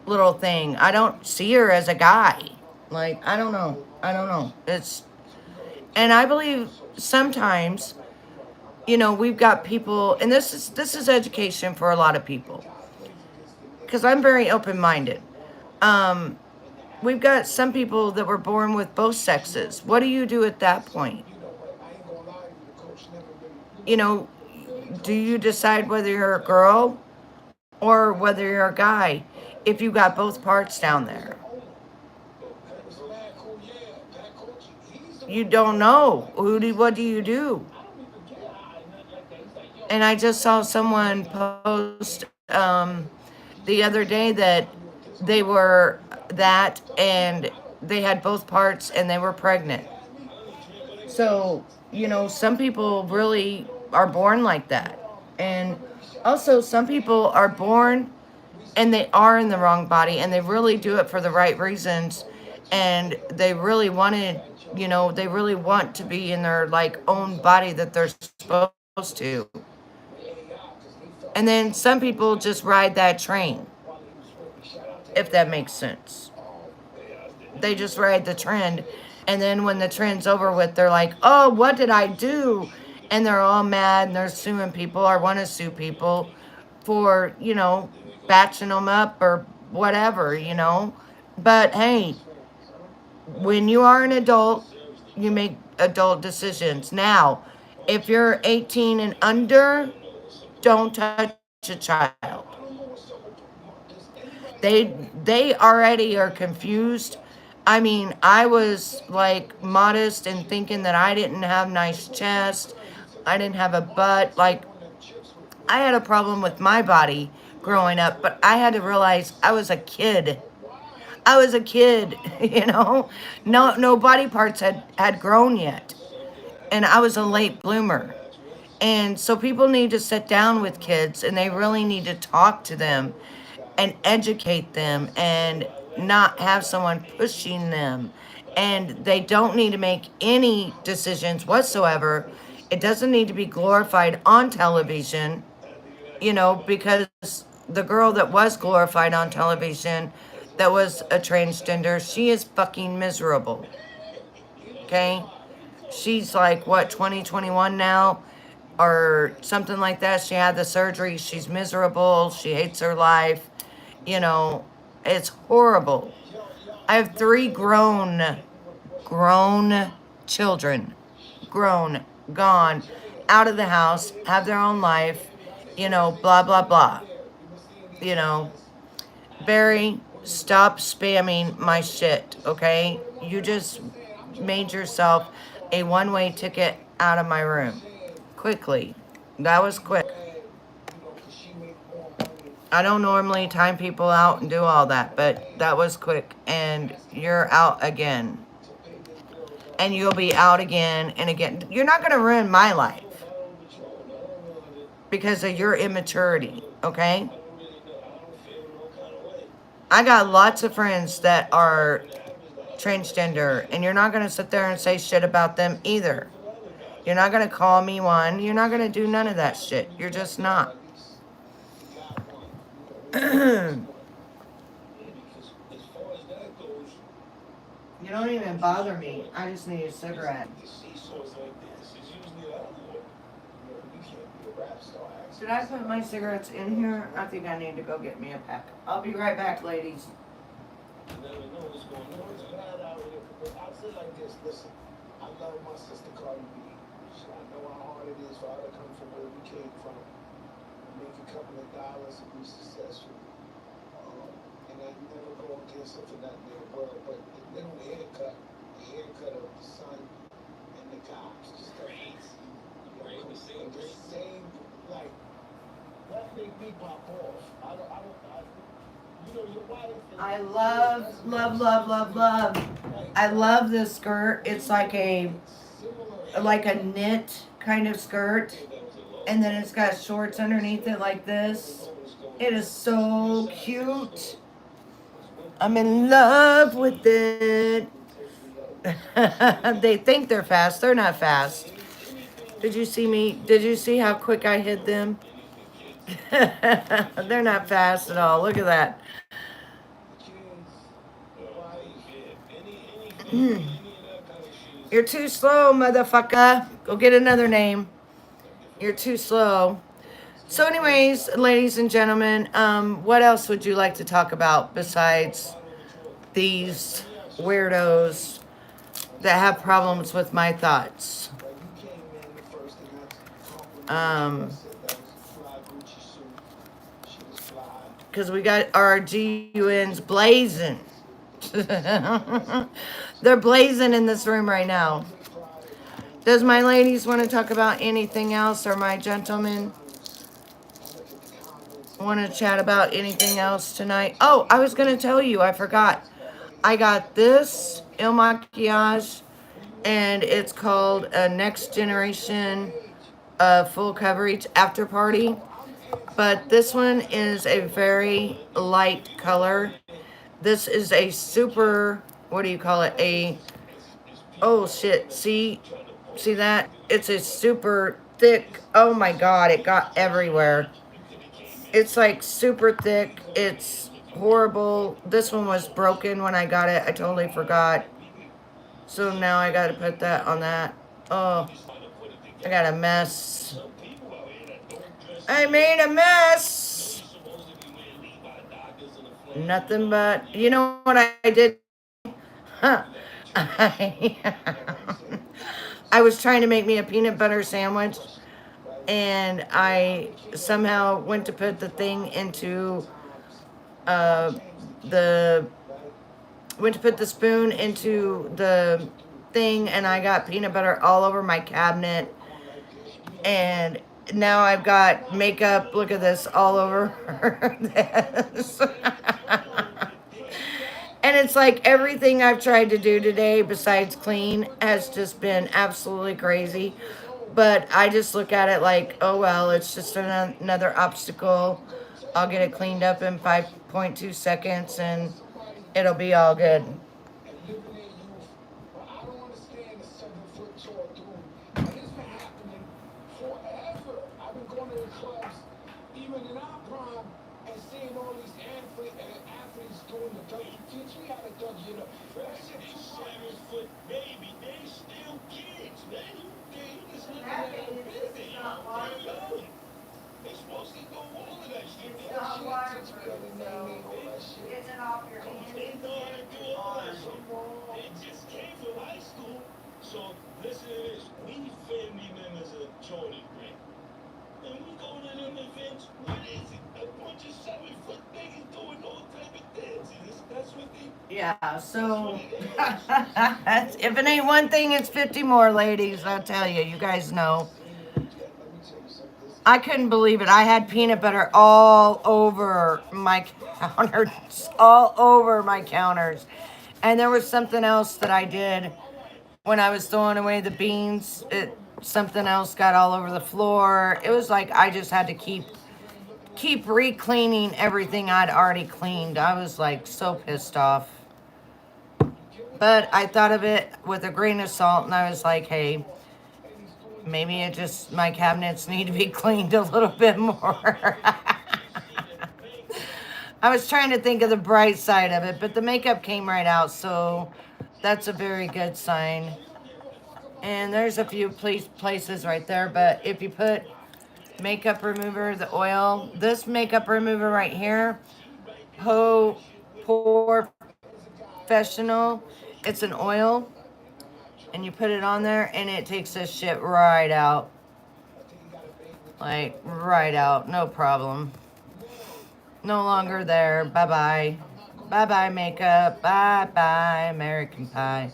[SPEAKER 1] little thing. I don't see her as a guy. Like, I don't know. I don't know. And I believe sometimes, we've got people, and this is education for a lot of people, because I'm very open minded. Um, we've got some people that were born with both sexes. What do you do at that point? You know, do you decide whether you're a girl or whether you're a guy if you got both parts down there? You don't know. What do you do? And I just saw someone post the other day that they were that and they had both parts and they were pregnant. So, some people really are born like that. And also, some people are born and they are in the wrong body and they really do it for the right reasons. And they really they really want to be in their like own body that they're supposed to. And then some people just ride that train, if that makes sense. They just ride the trend. And then when the trend's over with, they're like, oh, what did I do? And they're all mad and they're suing people or want to sue people for, batching them up or whatever. But hey, when you are an adult, you make adult decisions. Now, if you're 18 and under, don't touch a child. They already are confused. I mean, I was like modest and thinking that I didn't have nice chest. I didn't have a butt. Like, I had a problem with my body growing up, but I had to realize I was a kid. I was a kid, No body parts had grown yet. And I was a late bloomer. And so people need to sit down with kids and they really need to talk to them and educate them and not have someone pushing them. And they don't need to make any decisions whatsoever. It doesn't need to be glorified on television, because the girl that was glorified on television that was a transgender. She is fucking miserable. Okay? She's like, what, 2021 now? Or something like that. She had the surgery. She's miserable. She hates her life. You know, it's horrible. I have 3 grown children. Grown, gone, out of the house, have their own life, you know, blah, blah, blah. You know, Barry, stop spamming my shit, okay? You just made yourself a one-way ticket out of my room. Quickly. That was quick. I don't normally time people out and do all that, but that was quick. And you're out again. And you'll be out again and again. You're not going to ruin my life because of your immaturity, okay? I got lots of friends that are transgender, and you're not going to sit there and say shit about them either. You're not going to call me one. You're not going to do none of that shit. You're just not. You don't even bother me. I just need a cigarette. Should I put my cigarettes in here? I think I need to go get me a pack. I'll be right back, ladies. I'll say like this, listen, I love my sister Cardi B. I know how hard it is for her to come from where we came from, make a couple of dollars and be successful. And I never go against her for nothing in the world, but the little haircut, the haircut of the son and the cops, just crazy. The same, like, that make me pop off. You know, your wife. I love. I love this skirt. It's like a knit kind of skirt, and then it's got shorts underneath it like this. It is so cute. I'm in love with it. They think they're fast. They're not fast. Did you see me? Did you see how quick I hid them? They're not fast at all. Look at that. You're too slow, motherfucker. Go get another name. You're too slow. So anyways, ladies and gentlemen, what else would you like to talk about besides these weirdos that have problems with my thoughts? Because we got our GUNs blazing. They're blazing in this room right now. Does my ladies want to talk about anything else, or my gentlemen want to chat about anything else tonight? Oh, I was going to tell you, I forgot. I got this Il Maquillage, and it's called a Next Generation Full Coverage After Party. But this one is a very light color. This is a super, what do you call it? Oh shit, see that? It's a super thick, oh my god, it got everywhere. It's like super thick, it's horrible. This one was broken when I got it, I totally forgot. So now I gotta put that on that. Oh, I got a mess. I made a mess. Nothing but, you know what I did? Huh. I was trying to make me a peanut butter sandwich, and I somehow went to put the thing into went to put the spoon into the thing, and I got peanut butter all over my cabinet, and now I've got makeup, look at this, all over this. And it's like everything I've tried to do today besides clean has just been absolutely crazy. But I just look at it like, oh well, it's just another obstacle. I'll get it cleaned up in 5.2 seconds and it'll be all good. Yeah, so if it ain't one thing, it's 50 more, ladies. I'll tell you, you guys know. I couldn't believe it. I had peanut butter all over my counters, all over my counters. And there was something else that I did when I was throwing away the beans. Something else got all over the floor. It was like I just had to keep re-cleaning everything I'd already cleaned. I was like so pissed off. But I thought of it with a grain of salt, and I was like, hey, maybe it just, my cabinets need to be cleaned a little bit more. I was trying to think of the bright side of it, but the makeup came right out, so that's a very good sign. And there's a few places right there, but if you put makeup remover, the oil, this makeup remover right here, Pore Professional, it's an oil, and you put it on there, and it takes this shit right out. Like, right out, no problem. No longer there, bye-bye. Bye-bye, makeup, bye-bye, American Pie.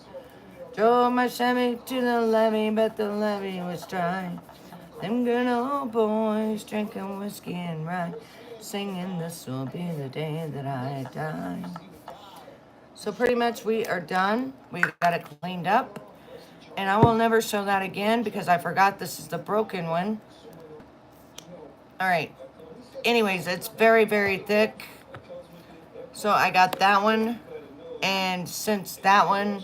[SPEAKER 1] Drove my Chevy to the levee, but the levee was dry. Them good old boys drinking whiskey and rye, singing this will be the day that I die. So pretty much we are done. We got it cleaned up. And I will never show that again because I forgot this is the broken one. All right. Anyways, it's very, very thick. So I got that one. And since that one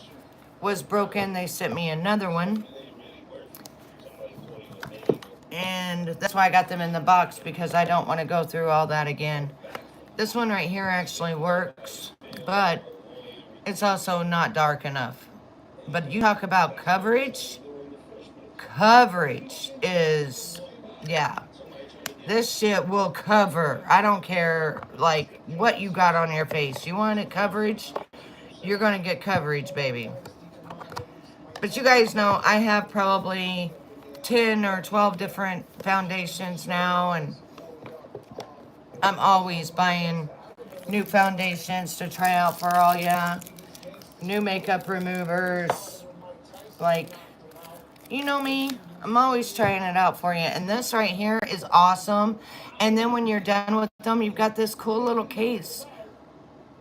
[SPEAKER 1] was broken, they sent me another one. And that's why I got them in the box, because I don't want to go through all that again. This one right here actually works, but it's also not dark enough. But you talk about coverage. Coverage is, yeah. This shit will cover. I don't care, like, what you got on your face. You want it coverage? You're going to get coverage, baby. But you guys know I have probably 10 or 12 different foundations now, and I'm always buying new foundations to try out for all ya. New makeup removers. Like, you know me, I'm always trying it out for you. And this right here is awesome. And then when you're done with them, you've got this cool little case.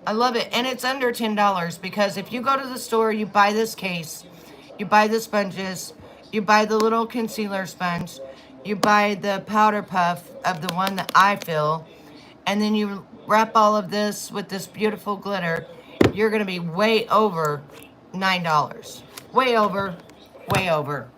[SPEAKER 1] I love it. And it's under $10, because if you go to the store, you buy this case, you buy the sponges, you buy the little concealer sponge, you buy the powder puff of the one that I fill, and then you wrap all of this with this beautiful glitter, you're going to be way over $9. Way over, way over.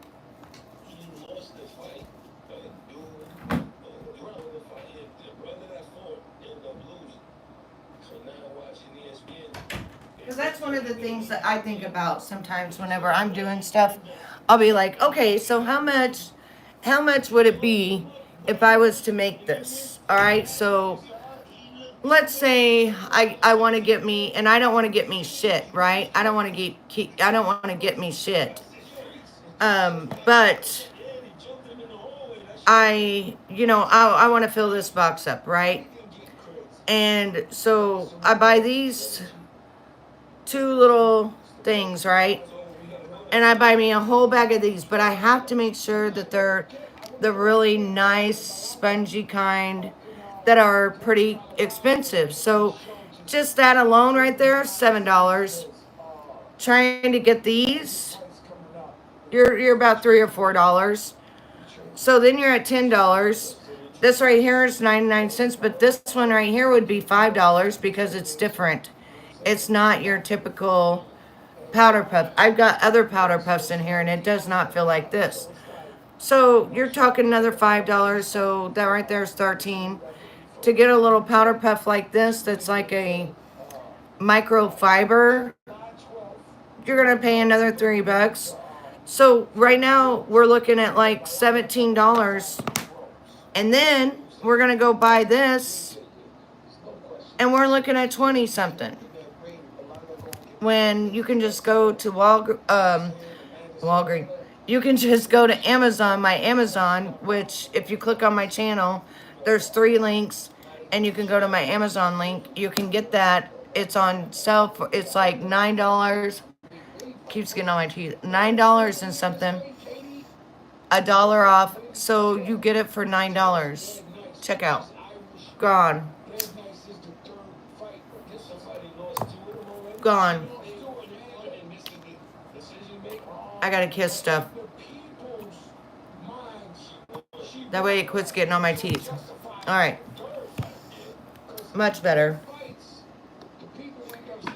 [SPEAKER 1] Because that's one of the things that I think about sometimes whenever I'm doing stuff. I'll be like, okay, so how much would it be if I was to make this? All right, so let's say I want to get me, and I don't want to get me shit, right? I don't want to I don't want to get me shit. But I want to fill this box up, right? And so I buy these two little things, right? And I buy me a whole bag of these, but I have to make sure that they're the really nice, spongy kind that are pretty expensive. So just that alone right there, $7. Trying to get these, you're about $3 or $4. So then you're at $10. This right here is 99 cents, but this one right here would be $5 because it's different. It's not your typical powder puff. I've got other powder puffs in here, and it does not feel like this. So you're talking another $5. So that right there is 13. To get a little powder puff like this, that's like a microfiber, you're gonna pay another $3. So right now we're looking at like $17, and then we're gonna go buy this, and we're looking at 20 something. When you can just go to Walgreens, you can just go to Amazon, my Amazon, which if you click on my channel, there's 3 links, and you can go to my Amazon link. You can get that. It's on sale for, it's like $9. Keeps getting on my teeth. $9 and something. $1 off. So you get it for $9. Check out. Gone. Gone. I gotta kiss stuff. That way it quits getting on my teeth. Alright. Much better.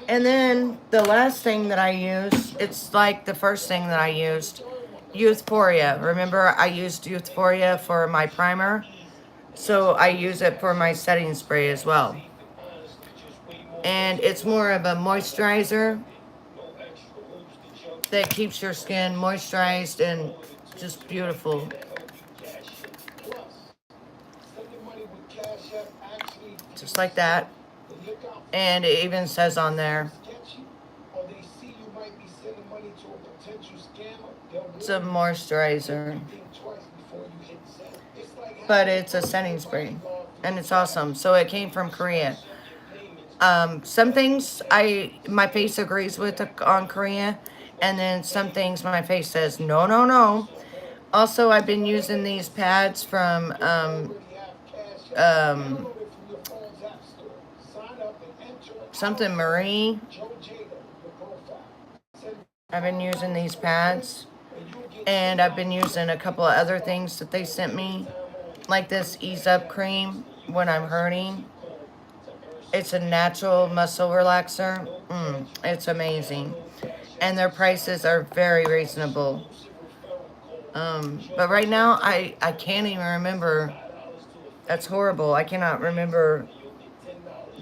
[SPEAKER 1] And then the last thing that I use, it's like the first thing that I used, Youthforia. Remember, I used Youthforia for my primer, so I use it for my setting spray as well. And it's more of a moisturizer that keeps your skin moisturized and just beautiful. Just like that. And it even says on there, it's a moisturizer, but it's a setting spray, and it's awesome. So it came from Korea. Some things my face agrees with on Korea, and then some things my face says no, no, no. Also, I've been using these pads from something Marie. I've been using these pads, and I've been using a couple of other things that they sent me, like this Ease Up cream when I'm hurting. It's a natural muscle relaxer. It's amazing. And their prices are very reasonable. But right now, I can't even remember. That's horrible. I cannot remember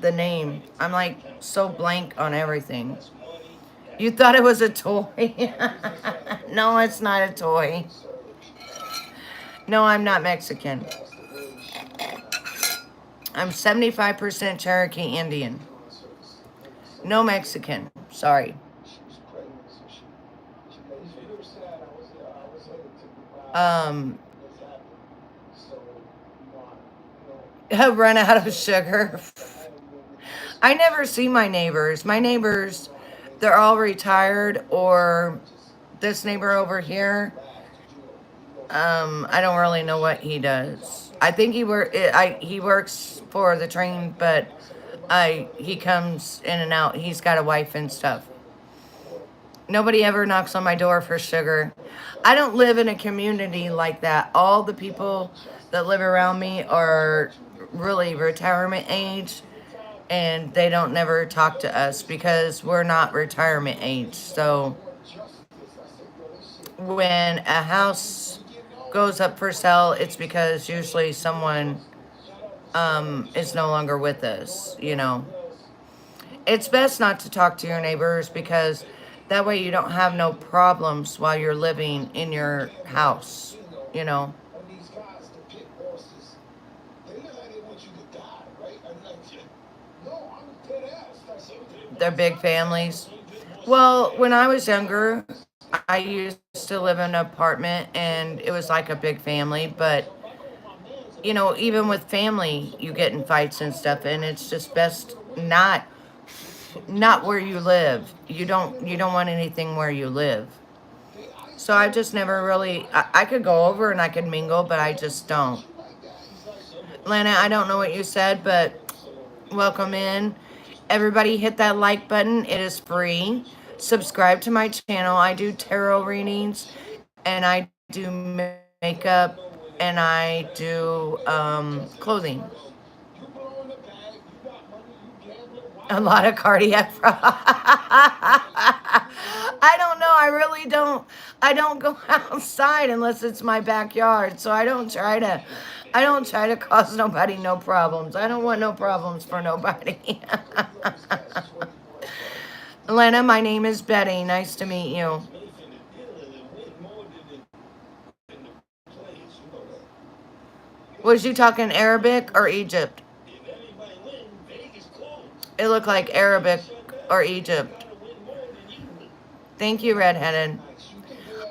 [SPEAKER 1] the name. I'm like so blank on everything. You thought it was a toy? No, it's not a toy. No, I'm not Mexican. I'm 75% Cherokee Indian. No Mexican. Sorry. Run out of sugar. I never see my neighbors. My neighbors, they're all retired, or this neighbor over here. I don't really know what he does. I think he works for the train, but he comes in and out. He's got a wife and stuff. Nobody ever knocks on my door for sugar. I don't live in a community like that. All the people that live around me are really retirement age, and they don't never talk to us because we're not retirement age. So when a house goes up for sale, it's because usually someone is no longer with us, you know. It's best not to talk to your neighbors, because that way you don't have no problems while you're living in your house, you know. They're big families. Well, when I was younger, I used to live in an apartment, and it was like a big family, but you know, even with family, you get in fights and stuff, and it's just best not where you live. You don't want anything where you live. So I just never really, I could go over and I could mingle, but I just don't. Lana, I don't know what you said, but welcome in. Everybody hit that like button. It is free. Subscribe to my channel. I do tarot readings, and I do makeup, and I do clothing. A lot of cardiac I don't know. I really don't. I don't go outside unless it's my backyard. So I don't try to. I don't try to cause nobody no problems. I don't want no problems for nobody. Lena, my name is Betty. Nice to meet you. Was you talking Arabic or Egypt? It looked like Arabic or Egypt. Thank you, redheaded.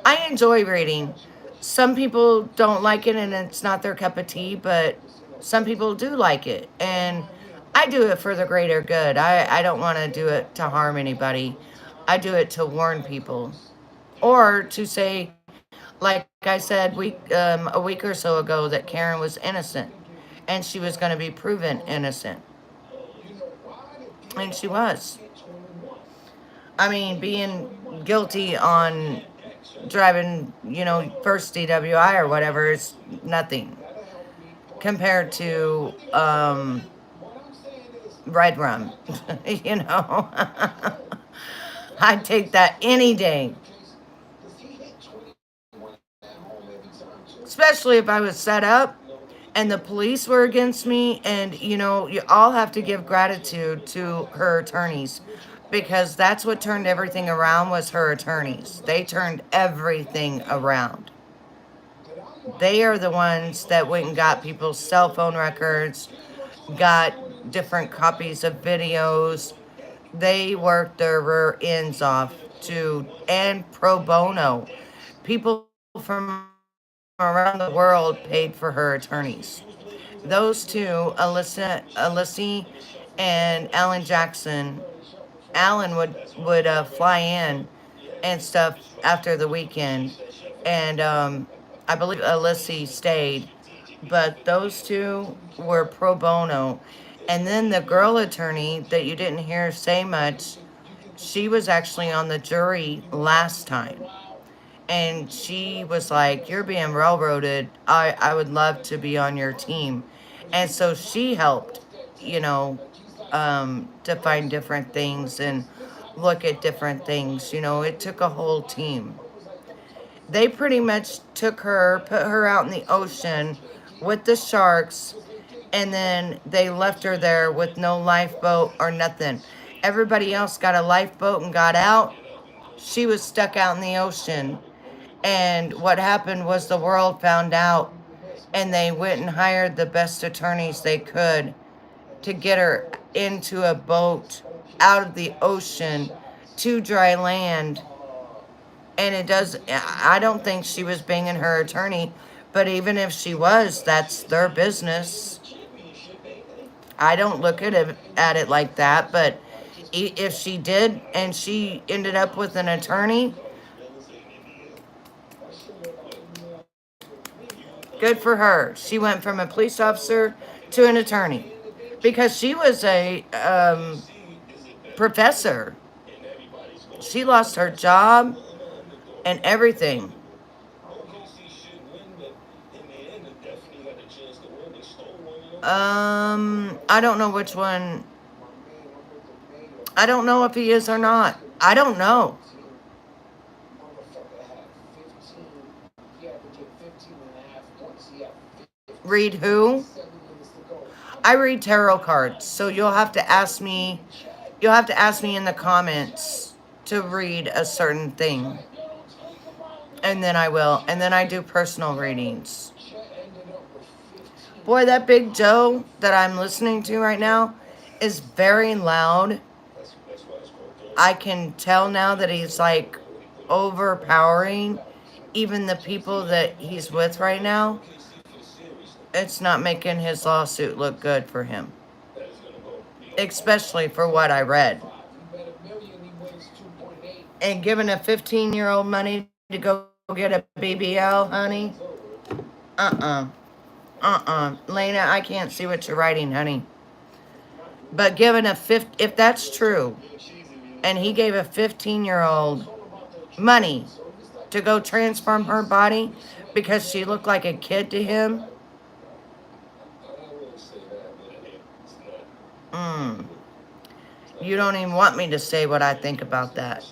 [SPEAKER 1] I enjoy reading. Some people don't like it and it's not their cup of tea, but some people do like it. And I do it for the greater good. I don't want to do it to harm anybody. I do it to warn people. Or to say, like I said a week or so ago, that Karen was innocent and she was going to be proven innocent. And she was. I mean, being guilty on driving, first DWI or whatever is nothing compared to red rum. you know, I'd take that any day, especially if I was set up and the police were against me. And, you all have to give gratitude to her attorneys because that's what turned everything around was her attorneys. They turned everything around. They are the ones that went and got people's cell phone records, got different copies of videos. They worked their rear ends off to, and pro bono. People from around the world paid for her attorneys. Those two, Alyssa and Alan Jackson, Alan would fly in and stuff after the weekend, and I believe Alyssa stayed, but those two were pro bono. And then the girl attorney that you didn't hear say much, she was actually on the jury last time. And she was like, "You're being railroaded. I would love to be on your team." And so she helped, you know, to find different things and look at different things. It took a whole team. They pretty much took her, put her out in the ocean with the sharks, and then they left her there with no lifeboat or nothing. Everybody else got a lifeboat and got out. She was stuck out in the ocean. And what happened was the world found out, and they went and hired the best attorneys they could to get her into a boat out of the ocean to dry land. And I don't think she was banging her attorney, but even if she was, that's their business. I don't look at it like that, but if she did and she ended up with an attorney, good for her. She went from a police officer to an attorney because she was a professor. She lost her job and everything. I don't know which one. I don't know if he is or not. I don't know. Read who? I read tarot cards, so you'll have to ask me. You'll have to ask me in the comments to read a certain thing, and then I will. And then I do personal readings. Boy, that Big Joe that I'm listening to right now is very loud. I can tell now that he's like overpowering even the people that he's with right now. It's not making his lawsuit look good for him, especially for what I read. And giving a 15-year-old money to go get a BBL, honey? Uh Lena, I can't see what you're writing, honey. But giving if that's true, and he gave a 15-year-old money to go transform her body because she looked like a kid to him. You don't even want me to say what I think about that.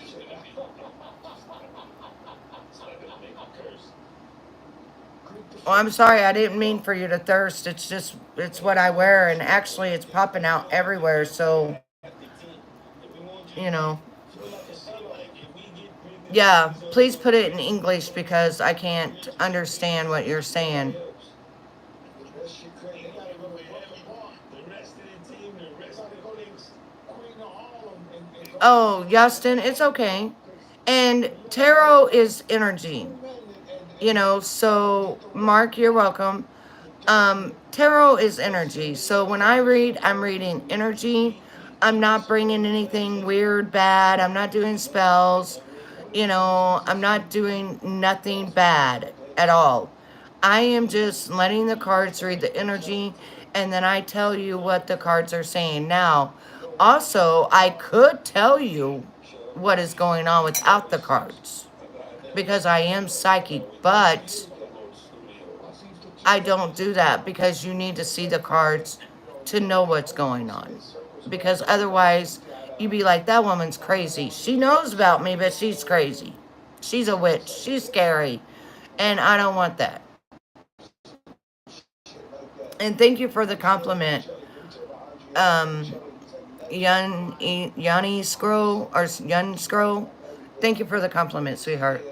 [SPEAKER 1] Well, I'm sorry, I didn't mean for you to thirst. It's what I wear, and actually, it's popping out everywhere. So, you know, Yeah, please put it in English because I can't understand what you're saying. Oh, Justin, it's okay. And tarot is energy, so Mark, you're welcome. Tarot is energy. So when I read, I'm reading energy. I'm not bringing anything weird, bad. I'm not doing spells. I'm not doing nothing bad at all. I am just letting the cards read the energy, and then I tell you what the cards are saying. Now, also, I could tell you what is going on without the cards because I am psychic, but I don't do that because you need to see the cards to know what's going on. Because otherwise, you'd be like, that woman's crazy. She knows about me, but she's crazy. She's a witch. She's scary. And I don't want that. And thank you for the compliment, um, Yanni Scroll or Yun Scroll. Thank you for the compliment, sweetheart.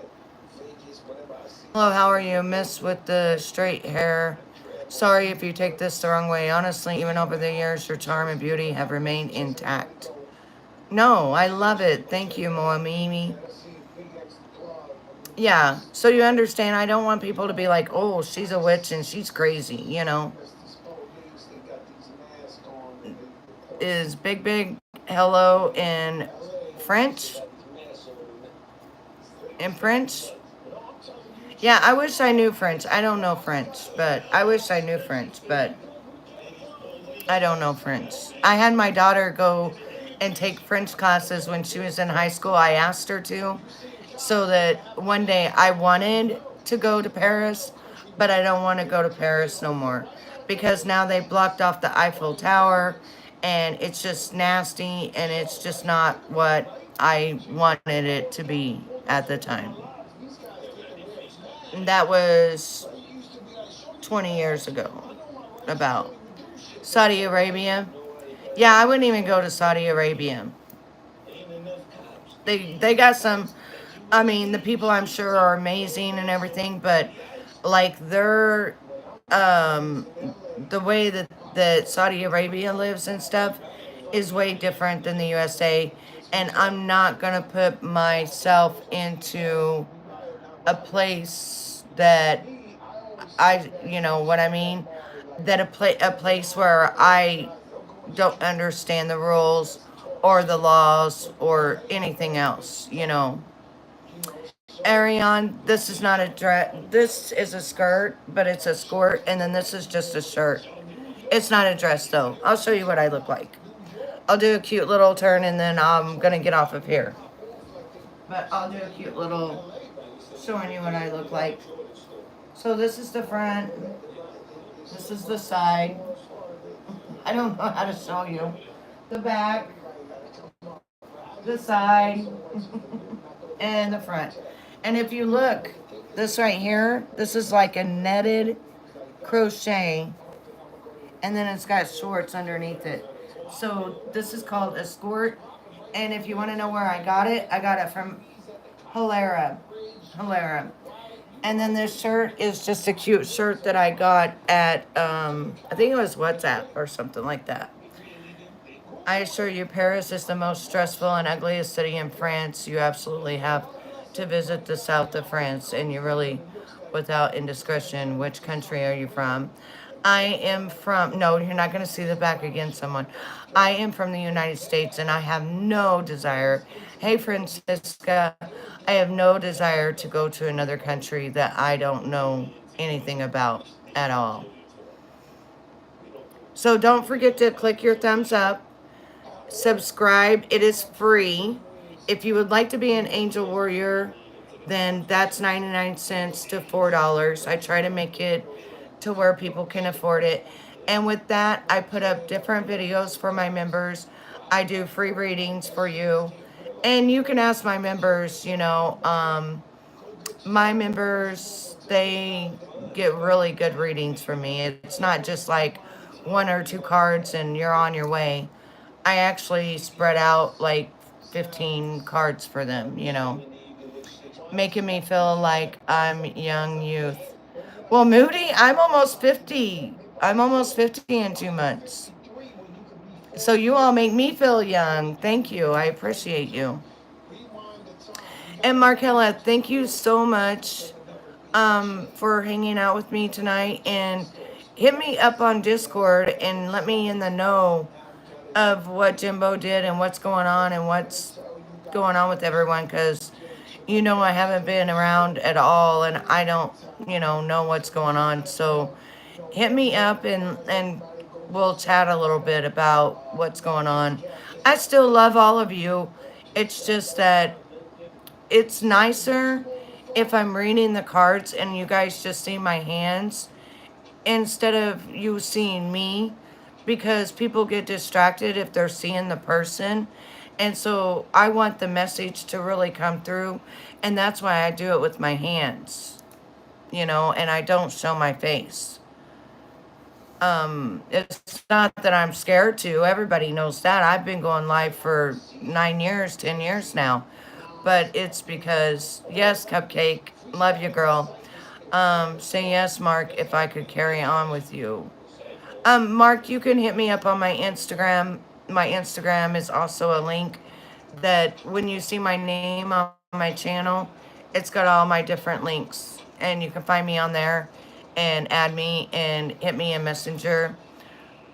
[SPEAKER 1] Hello, how are you, miss with the straight hair? Sorry if you take this the wrong way. Honestly, even over the years, your charm and beauty have remained intact. No, I love it. Thank you, Moamimi. Yeah, so you understand, I don't want people to be like, oh, she's a witch and she's crazy. Is big, big hello in French? In French? Yeah, I wish I knew French. I don't know French, but I wish I knew French, but I don't know French. I had my daughter go and take French classes when she was in high school. I asked her to, so that one day I wanted to go to Paris, but I don't want to go to Paris no more because now they blocked off the Eiffel Tower and it's just nasty and it's just not what I wanted it to be at the time. And that was 20 years ago, about Saudi Arabia. Yeah, I wouldn't even go to Saudi Arabia. They got some. I mean, the people I'm sure are amazing and everything, but like um, the way that Saudi Arabia lives and stuff is way different than the USA, and I'm not gonna put myself into a place that you know what I mean, that a place where I don't understand the rules or the laws or anything else. Ariane, this is not a dress. This is a skirt, but it's a skirt, and then this is just a shirt. It's not a dress, though. I'll show you what I look like. I'll do a cute little turn, and then I'm gonna get off of here. But I'll do a cute little showing you what I look like. So this is the front. This is the side. I don't know how to show you. The back, the side, and the front. And if you look, this right here, this is like a netted crochet, and then it's got shorts underneath it. So this is called a skirt. And if you want to know where I got it from Hilera. Hilera. And then this shirt is just a cute shirt that I got at, I think it was WhatsApp or something like that. I assure you, Paris is the most stressful and ugliest city in France. You absolutely have to visit the south of France, and you really, without indiscretion, which country are you from? I am from, no, you're not going to see the back again, someone. I am from the United States, and I have no desire. Hey, Francisca, I have no desire to go to another country that I don't know anything about at all. So don't forget to click your thumbs up, subscribe. It is free. If you would like to be an angel warrior, then that's 99 cents to $4. I try to make it to where people can afford it. And with that, I put up different videos for my members. I do free readings for you. And you can ask my members, my members, they get really good readings from me. It's not just like one or two cards and you're on your way. I actually spread out like 15 cards for them. making me feel like I'm young youth. Well, Moody, I'm almost 50. I'm almost 50 in 2 months. So you all make me feel young. Thank you. I appreciate you. And Markella, thank you so much for hanging out with me tonight. And hit me up on Discord and let me in the know of what Jimbo did and what's going on and what's going on with everyone because I haven't been around at all and I don't know what's going on. So hit me up and we'll chat a little bit about what's going on. I still love all of you. It's just that it's nicer if I'm reading the cards and you guys just see my hands instead of you seeing me because people get distracted if they're seeing the person. And so I want the message to really come through. And that's why I do it with my hands, and I don't show my face. It's not that I'm scared to. Everybody knows that. I've been going live for 9 years, 10 years now. But it's because, yes, Cupcake, love you, girl. Say yes, Mark, if I could carry on with you. Mark, you can hit me up on my Instagram. My Instagram is also a link that when you see my name on my channel, it's got all my different links. And you can find me on there and add me and hit me in Messenger.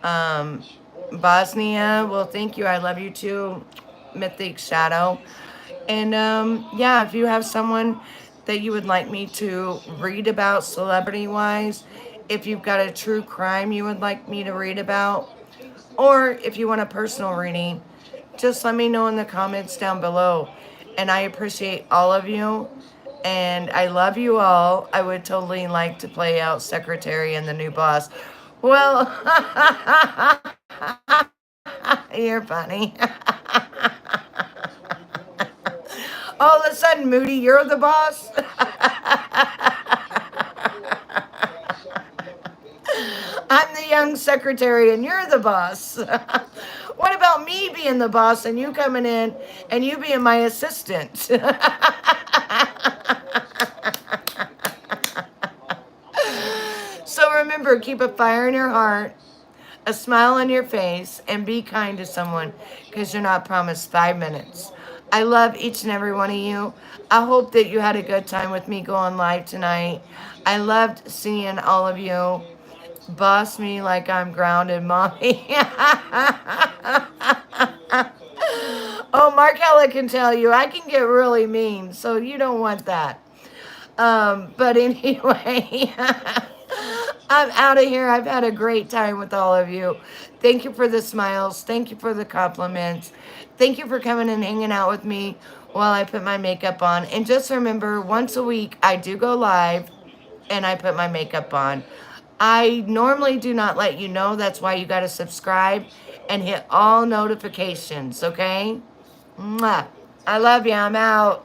[SPEAKER 1] Um, Bosnia, well, thank you. I love you too, Mythic Shadow. And yeah, if you have someone that you would like me to read about celebrity wise, if you've got a true crime you would like me to read about, or if you want a personal reading, just let me know in the comments down below. And I appreciate all of you. And I love you all. I would totally like to play out Secretary and the New Boss. Well, you're funny. All of a sudden, Moody, you're the boss? I'm the young secretary and you're the boss. What about me being the boss and you coming in and you being my assistant? So remember, keep a fire in your heart, a smile on your face, and be kind to someone because you're not promised 5 minutes. I love each and every one of you. I hope that you had a good time with me going live tonight. I loved seeing all of you. Boss me like I'm grounded, mommy. Oh, Markella can tell you I can get really mean, so you don't want that. But anyway, I'm out of here. I've had a great time with all of you. Thank you for the smiles. Thank you for the compliments. Thank you for coming and hanging out with me while I put my makeup on. And just remember, once a week, I do go live and I put my makeup on. I normally do not let you know. That's why you got to subscribe and hit all notifications, okay? Mwah. I love you. I'm out.